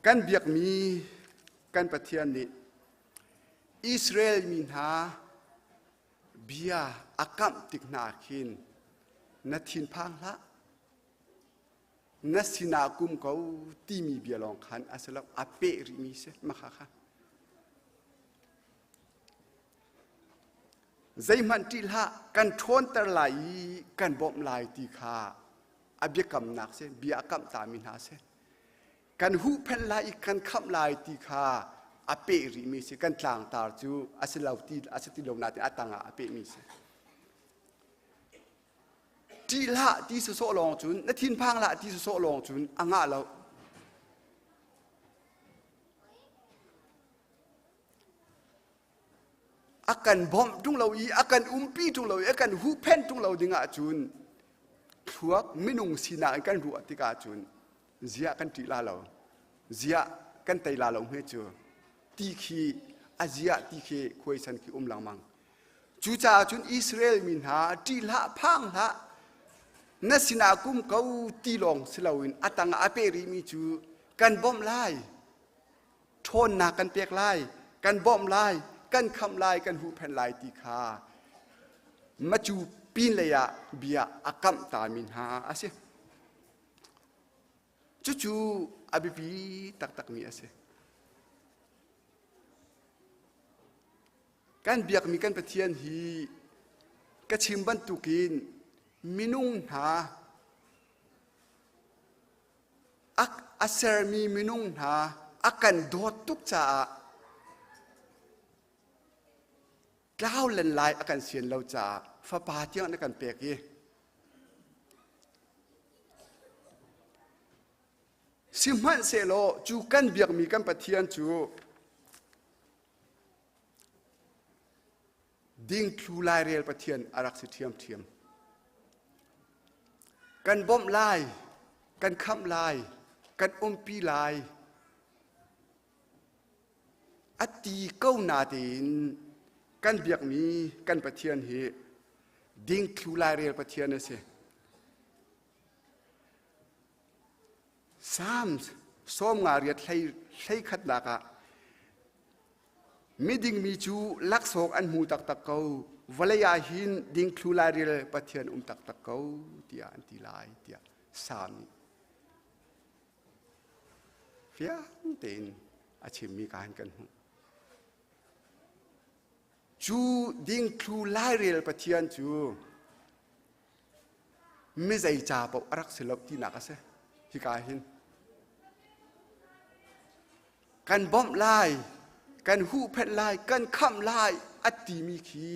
I: กันเบียกมีกันประเทศนี้อิสราเอลมีหาเบียอากัมติกนาคินนัทินพังละนัสินากุมเขาที่มีเบียลองขันอาศัยอาเปริมีเสมาค่ะใจมันที่ละกันทนตะไลกันบ่มลายตีขาอาเบียกำนักเสเบียกำตามินาเสกันหูเพนไลกันคำลายตีขาอาเปริมีเสกันต่างตาจูอาศัยเราตีอาศัยที่ลงนาติอาตังอาเปมีเสที่ละที่สุโสลงจุนนัทินพังละที่สุโสลงจุนอ่างเราอาการบอมตุงเราอีอาการปีตุงเราอีอาการหูเพนตุงเราดิ่งอาจุนพวกมินุงสินากันรัวติกาจุนเสียกันตีลาเราเสียกันไตลาเราเมื่อเจอตีขีอาเซียตีขีคุยสันขีหลังมังจูจ่าจุนอิสราเอลมินหาตีละพังละนัสินากุมเขาตีลงสลาวินอาตังอาเปริมีจูกันบอมไล่ทนนากันเปียกไล่กันบอมไล่กันคำลายกันหูแผ่นลายตีขามาจูปีนเลยอะเบียอากัมตามินหาอาเซจู่ๆอาบิบีตักมีอาเซกันเบียกมีกันประเทียนฮีกระชิมบันตุกินมินุงหาอัเซอร์มีมินุงหาอากันโดดตุกจ่าก้าวเล่นลายอาการเสียนเราจ่าฟ้าป่าเที่ยงในการเปียกสิมันเซโลจูกันเบียกมีกันปะเทียนจูดิ้งครูลายเรียลปะเทียนอารักสิเทียมกันบ่มลายกันคำลายกันปีลายอตีเก้านาตินกันเบียกมีกันปะเทียนเฮดิ้งครูลายเรียลปะเทียนเสส้มงาเรียดใช้ขัดหลักะมีดิ้งมีจูลักโศกอันหูตักเกาวลยาหินดิ้งครูลายเรียลปะเทียนตักเกาเตียอันตีลายเตียสามเฟียเต็นอาชีพมีการกันหูจูดิ้งครูลายเรียลปะเทียนจูไม่ใจจ่าปกรักษาลบที่นักเสที่กาหินกันบ่มลายกันหูเพนลายกันคำลายอติมีขี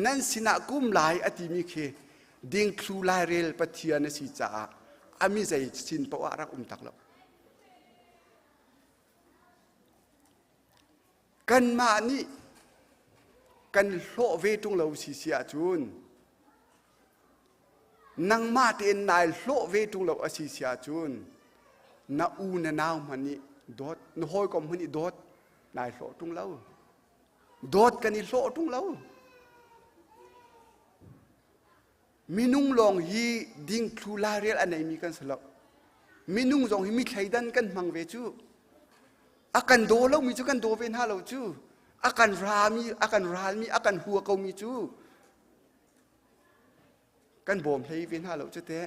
I: นั่นสินะกุมลายอติมีขีดิ้งครูลายเรียลปะเทียนสิจ่าอามิใจสินปวารักตักแล้วกันมานี่กันโลเวตุงเราสิเสียจุนนังมาเตนนายโลเวตุงเราอสิเสียจุนนาอูนนาวมันนี่โดดนหอยก็มันนี่โดดนายโลตุงเราโดดกันนี่โลตุงเรามินุงลองฮีดิ้งครูลาเรียลอันไหนมีกันสลับมินุงลองฮีมีใครดันกันมังเวจูอาการโดเรามีจูกันโดเวนฮาเราจูอาการรามีอาการรามีอาการหัวเขามีจูกันบ่มให้เวนฮาเราจะเตะ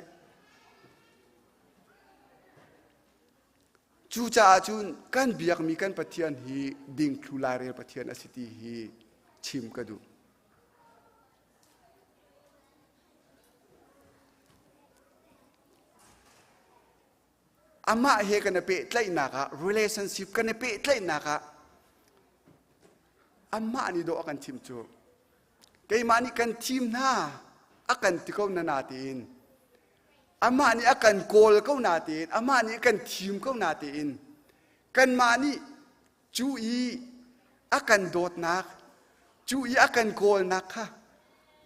I: จูจ่าจูนกันเบียกมีกันปะเทียนฮีดิ้งครูลาเรียลปะเทียนอสิติฮีชิมกระดูอามาเฮกันเปะไลนักะ relationship กันเปะไลนักะอามานี่โดอากันทิมจูเกยมานี่กันทิมหน้าอากันติเขานาตีนอามานี่อากันโกลเขานาตีนอามานี่กันทิมเขานาตีนกันมานี่จูอีอากันโดดนักจูอีอากันโกลนักค่ะ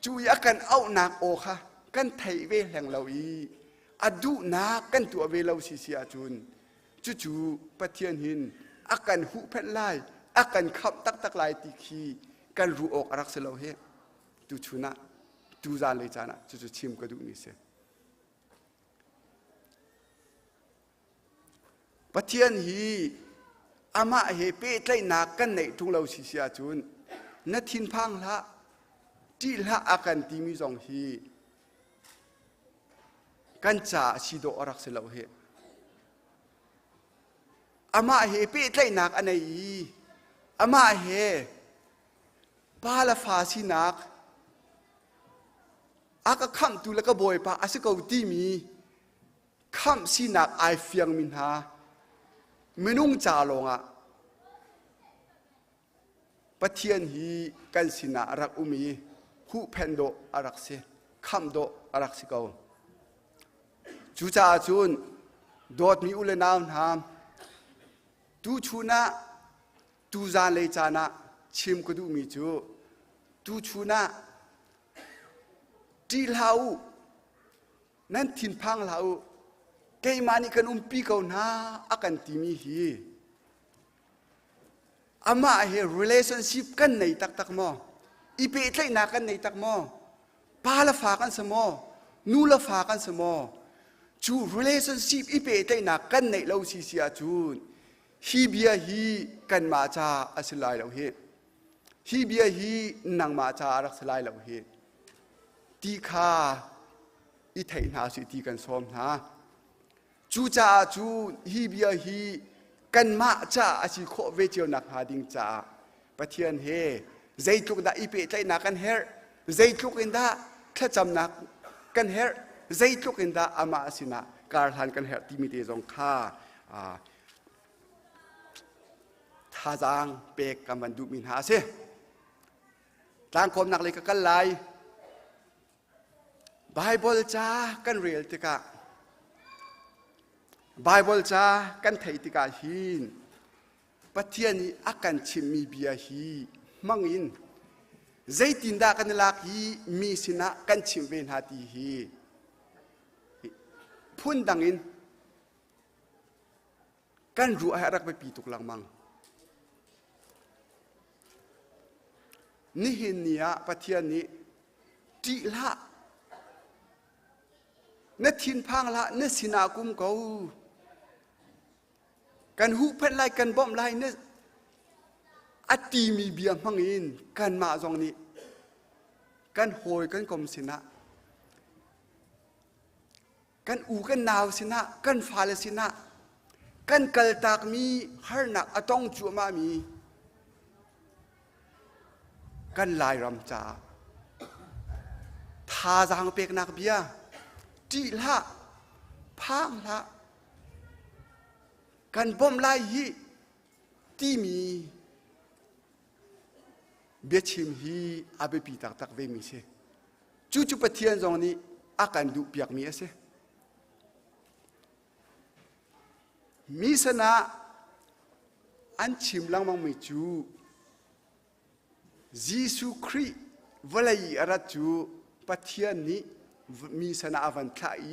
I: จูอีอากันเอานักโอค่ะกันไทยเวแห่งเราอีอดูนักกันตัวเวลาสิเสียจุนจู่ๆปะเทียนหินอาการหูเพนไลอาการขับตักลายตีขี กันรู้ออกรักเสลาเฮตูชุนะตูจานเลยจานะจุชิมกระดูนี่เสปะเทียนฮีอามาเฮเป้ใต้นากันในทุ่งเราสิเสียจุนนัดทินพังละที่ละอาการที่มีสองฮีกันจ่าสิโดอรักเสลาเฮอามาเฮเป้ใต้นักอันไหนอามาเฮปาลฟาสินักอากาคำตุลกบอยปาอาศัยกูตีมีคำสินักไอเฟียงมินหาเมนุ่งจ่าลงอ่ะปะเทียนฮีกันสินารักอุมีหูเพนโดอารักเซคำโดอารักสิเกาจูจ่าจุนโดดมีอุเลนาวหามตูชูนะตูจานเลยจานะชิมกดูมีจูตูชูนะจีลาวนั่นทินพังลาวเกยมานี่กันปีเขาหน้าอากันที่มีฮีอามาเฮ relationship กันในตักมออีเปใช่นักกันในตักมอปาละฝากันสมอนูละฝากันสมอจู relationship อีเปใช่นักกันในเราสิเสียจูนฮีเบียฮีกันมาจาอัสลายเราเฮฮีเบียฮีนังมาจารักสลายเราเฮตีขาอีไทยนาสิตีกันซ้อมนะจูจ่าจูฮีเบียฮีกันมาจ่าอาชีโคเวเจียวนักหาดิงจ่าปะเทียนเฮใจทุกดาอีเปใจนักกันเฮใจทุกอินดาถ้าจำนักกันเฮใจทุกอินดาอามาสินะการทานกันเฮที่มีเตจงค่าท่าจางเปกกำมันดูมินหาเสทางคมนักเลยกันไลไบเบิลจ้ากันเรียลติกะไบเบิลจ้ากันไทยติกาหินปะเทียนี้อากันชิมมีเบียฮีมังอินใจตินดากันลักฮีมีสินะกันชิมเวนหาตีฮีพุ่นดังอินกันรู้ให้รักไปปีตุกลังมังนี่เห็นเนี่ยปะเทียนี้จีละเนทินพังละเนสินากุมเขากันหูเพชรไล่กันบ่มไล่เนอตีมีเบียมังอินกันมาจงนี้กันโหยกันกลมสินะกันอูกันนาวสินะกันฟาเลสินะกันกัลตากมีฮาร์นักอต้องจัวมามีกันลายรำจ่าทาจางเปกนักเบียจีละพังละกันบ่มไล่ฮีที่มีเบียชิมฮีอาเบปีตักเวมีเสจู่ปะเทียนตรงนี้อาการดูเปียกมีเสมีสนะอันชิมลังมังมีจูยิสุครีวลัยอารัจูปะเทียนนี้มีสนาอวันทาย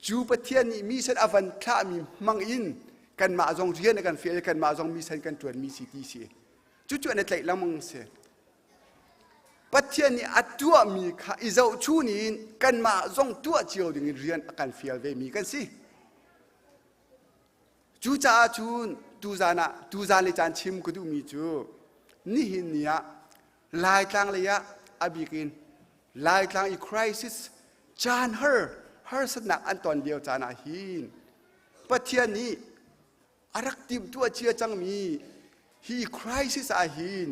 I: จูปะเทียนนี้มีสนาอวันทามีมังอินกันมาจงเรียนกันเฟียกันมาจงมีสันกันตรวจมีสิทธิเสียจู่ในใจละมังเสียปะเทียนนี้อัดตัวมีค่ะอิเจ้าชูนี้กันมาจงตัวเจียวดึงเรียนกันเฟียเวมีกันสิจู่จ้าจูนตูจาเลยจานชิมก็ดูมีจูนี่หินเนี่ยลายกลางเลยะอบิกินลายกลางอีคริสิสจานเฮอสนักอันตอนเดียวจานาหินปะเทียนนี้อารักติมตัวเชียจังมีฮีคริสิสอาหิน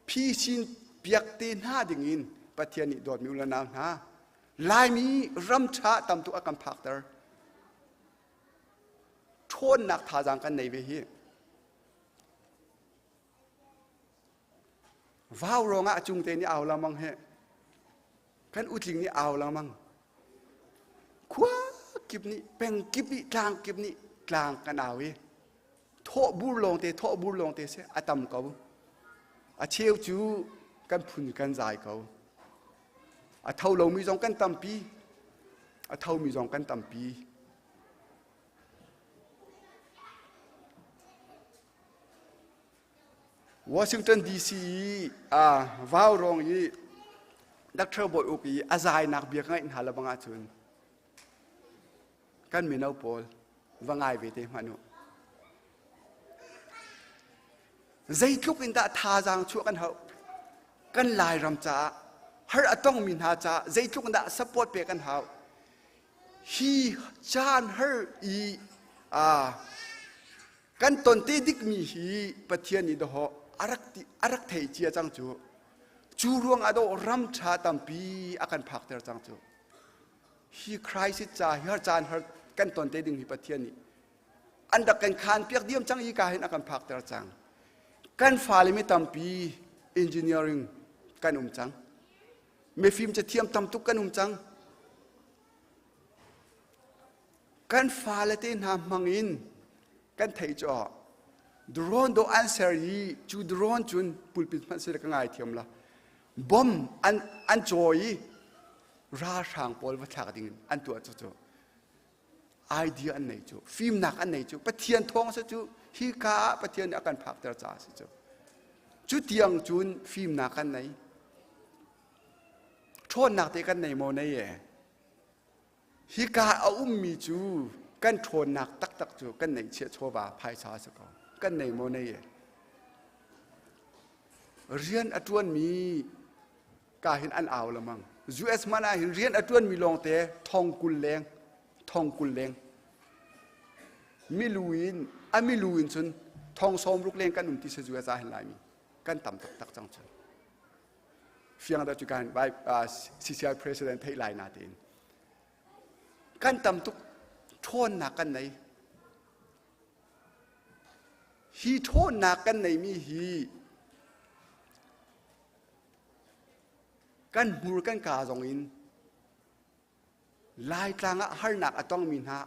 I: พี่ชินเปียกเตนห้าดิ่งินปะเทียนนี้โดดมีอุลนาวนะลายมีรำชาตำตัวอากัมพักเตอร์ทนนักทาจังกันในเวฮีว้าวรองะจุงเตนี่เอาละมังเฮกันอุทิงนี่เอาละมังขวากิบนี่เป็นกิบนี่กลางกิบนี่กลางกันเอาเวโทบูลงเตโทบูลงเตเสอาตมเขาอาเชียวจูกันพุนกันใจเขาอาเท่าเรามีจงกันตัมปีอาเท่ามีจงกันตัมปี
A: วอชิงตันดีซีว้าวรองยีดักเทอร์บอยอุปีอาศัยนักเบียกง่ายหาละบังอาจุนกันมีนเอาโพลวังไงเวทีมานุใจทุกอินดาท่าจางชั่วกันเหากันลายรำจ้าฮาร์ต้องมีนาจ้าใจทุกอินดาสปอร์ตเปียกันเหาฮีจานฮาร์กันตนเตดิกมีฮีปะเทียนิดหออารักเทเจียจังจูรวงอโดรัมชาตัมปีอากันพักเตอร์จังจูฮีใครสิจ้าฮีฮาร์จานฮาร์กันตนเตดิงฮีปะเทียนีอันดักกันคานเปียกเดียมจังอีกาเห็นอากันพักเตอร์จังกันฟาลิมิตัมปีเอนจิเนียริงกันจังเมฟิมจะเทียมตัมตุกกันจังกันฟาเลตินหามังอินกันไทยจ่อดรอนโดอันเซอรีจูดรอนจุนปุลปิดมันเสด็จง่ายเทียมละบอมอันจอยราช่างปอลวัชกดิ่งอันตัวจ่อไอเดียอันไหนจ่อฟิล์มหนักอันไหนจ่อปะเทียนทองซะจ่อฮีกาปะเทียนอาการพักเตอร์จ่าซะจ่อจุดเทียงจุนฟิล์มหนักอันไหนโทษหนักแต่กันไหนโมเน่ฮิกาเอามีจูกันโทนหนักตักจูกันไหนเชี่ยโชบาภายชาสกอกันไหนโมเน่เรียนอจวนมีกาเห็นอันเอาละมั้ง US มานะเรียนอจวนมีลองเตะทองกุลแรงมิลูอินมิลูอินจนทองสมลูกแรงกันที่เสีย US เห็นไรมีกันต่ำตักจังจนเฟียงดัชการไปCCI President ให้ไลน์นาเดนกันตำตุกโทษหนักกันไหนฮีโทษหนักกันไหนมีฮีกันมูรกันกาจงอินลายกลางฮาร์นักต้องมินหา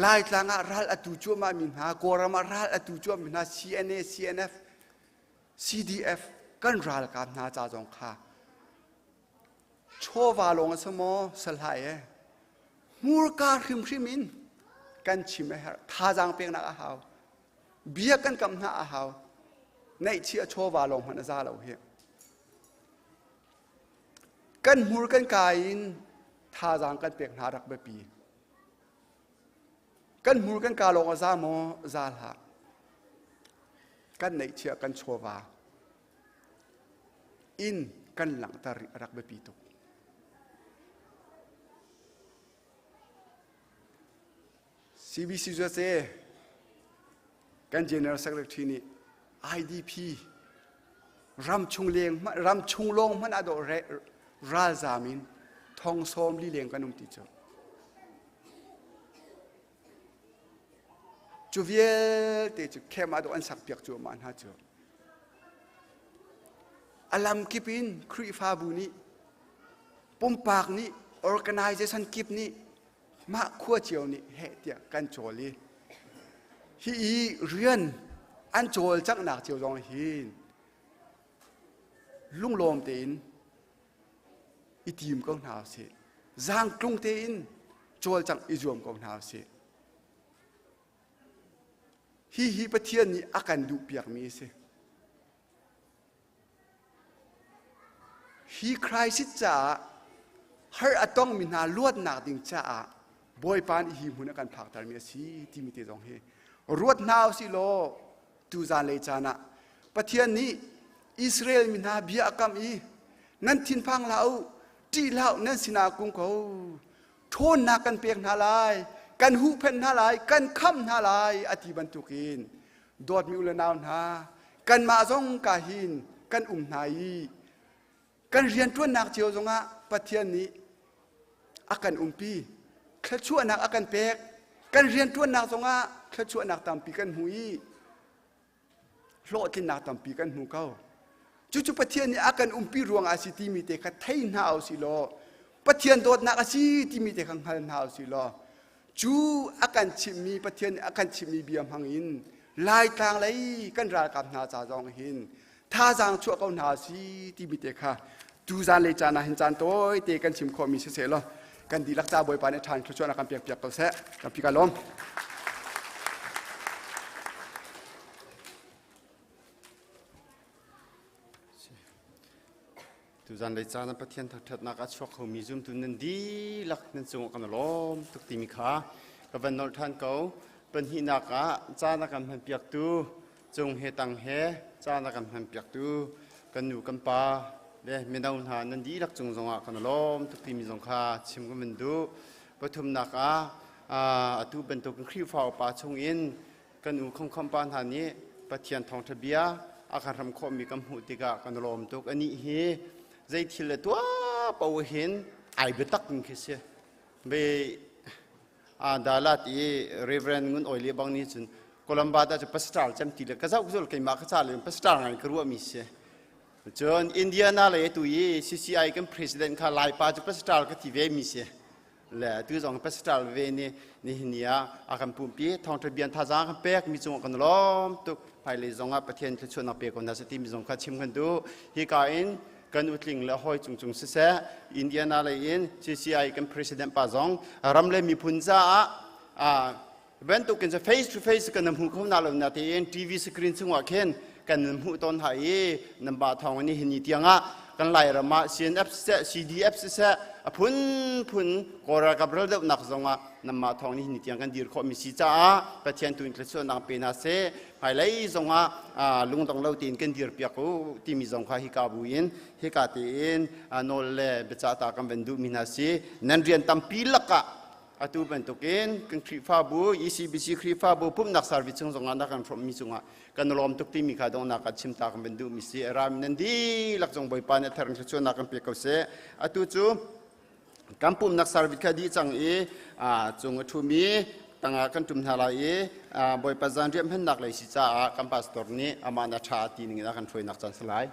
A: ลายกลางรัลอตุจัวมามินหากอรามารัลอตุจัวมินหา CNA CNF CDF กันรัลกับนาจาจงค่าโชวาลงสมอสลายมูรกาขิมขิมินกันชิมฮะท่าจางเปียงนักอาหาวเบียกันกำนักอาหาวในเชี่ยโชวาลงมันซาเราเหี้ยกันมูรกันกายินท่าจางกันเปียงนารักเบปีกันมูรกันกาลงอาซาโมซาลากันในเชี่ยกันโชวาอินกันหลังตารักเบปีตุกCBC จะเจกัน General Secretary นี่ IDP รำชุงเลียงรำชุงลงมันอดอราจามินทองโสมลีเลียงกันติจจูเวียเตจูเข้มาดอันสักเปียกจูมันฮะจูอลัมกิปินครีฟาบุนีปุ่มปากนี้ Organization กิปนี้มาขั้วเจียวนี่เหตุกันโจลีฮีเรียนอันโจลจักหนักเจียวจงหินลุงลมเตินอีทีมกองหาวสิจางกรุงเตินโจลจักอีจวมกองหาวสิฮีปะเทียนนี่อาการดูเปียกมีสิฮีใครสิจ่าฮาร์ต้องมีนาลวดหนักดิ่งจ่าบอยปานอีหุ่นกันพักตารมีสีที่มีเตจงเฮรวดนาวสิโลตูจานเลยจานะปะเทียนนี้อิสราเอลมีนาเบียกรรมอีนั่นทินพังเราจีเรานั่นสินากุงเขาโทนนากันเปียกนาลายกันหูเพนนาลายกันคำนาลายอธิบันตุกินโดดมีอุลนาวนากันมาจงกาหินกันนายกันเรียนตัวนักเจียวจงะปะเทียนนี้อากันปีขชั่วนักอาการเปกกันเรียนตัวนักสงะขชั่วนักตามปีกันหุยโลดกินนักตามปีกันหูเขาจู่ๆปะเทียนนี้อาการปีรวงอาศิติมีเตะไทยนาเอาสิโลปะเทียนโดดนักอาศิติมีเตะขังหันนาเอาสิโลจู่อาการชิมีปะเทียนอาการชิมีเบียมหังอินลายกลางเลยกันรากับนาจาจองหินท่าจางชั่วเขานาศิติมีเตะค่ะดูจานเลยจานะเห็นจานโต้เตะกันชิมขอมีเสียโลกันดีลักษาบอยปานในทางช่วยนักการเปียกเกษตรกับพิการล้ม tu zan le cha na pathian thak that na ka chok ho mi zum tu nan di lak nan chung kan lom tuk ti mi kha ka van nol than ko pen hi na ka cha na kan han piak tu chung he tang he cha na kan han piak tu kan nu kan pa le me nau na nan di lak chung zonga kan lom tuk ti mi zong kha chim ko men du pathum na ka tu ben tu kan khri fa pa chung in kan u khom khom pan ha ni pathian thong thabia akan ram kho mi kam hu tiga kan lom tuk ani hi zai thil tua pau hin ai be tak ning khise be dalat e reverend ngun oile bang ni chun kolamba da pastor cham ti le ka zau zul kai ma ka cha le pastor ngai kru mi se chon india na le tu yi cci kan president kha lai pa pastor ka ti ve mi se le tu zong pastor ve ni nia akan pum pi thong thabian tha jang pek mi chung kan lom tuk pai le zonga pathian thlu chuna pe ko na se ti mi zong kha chim kan du hi ka in kan utling la hoi chung chung se india na le in cci kan president pa zong ram le mi phun cha when to can face to face kan mu ko na lo na te in tv screen chung wa khen kan mu ton hai nam ba thong ni hin ni tianga kan lai ra ma cnf se cdf se phun kora ka bral de nak zonga nam ma thong ni hin ni tiang kan dir kho mi si cha pathian tu in tleso na pe na se pai lai zonga lung tong lo tin kan dir pia ko ti mi zong kha hi ka bu in hi ka ti in nol le be cha ta kan ben du mi na si nan rian tam pi laka atu ben token kan khri fa bu ecbc khri fa bu pum nak service chung zonga na kan from mi chunga kan lom tuk ti mi kha dong na ka chim ta kan ben du mi si ram nan di lak jong boi pa ne tharang chu na kan pe ko se atu chu kampum nak service kha di chang e chung thu mi tanga kan tum thala e boi pa jan riam hen nak lai si cha kan pastor ni amana tha ti ni na kan thoi nak chan slai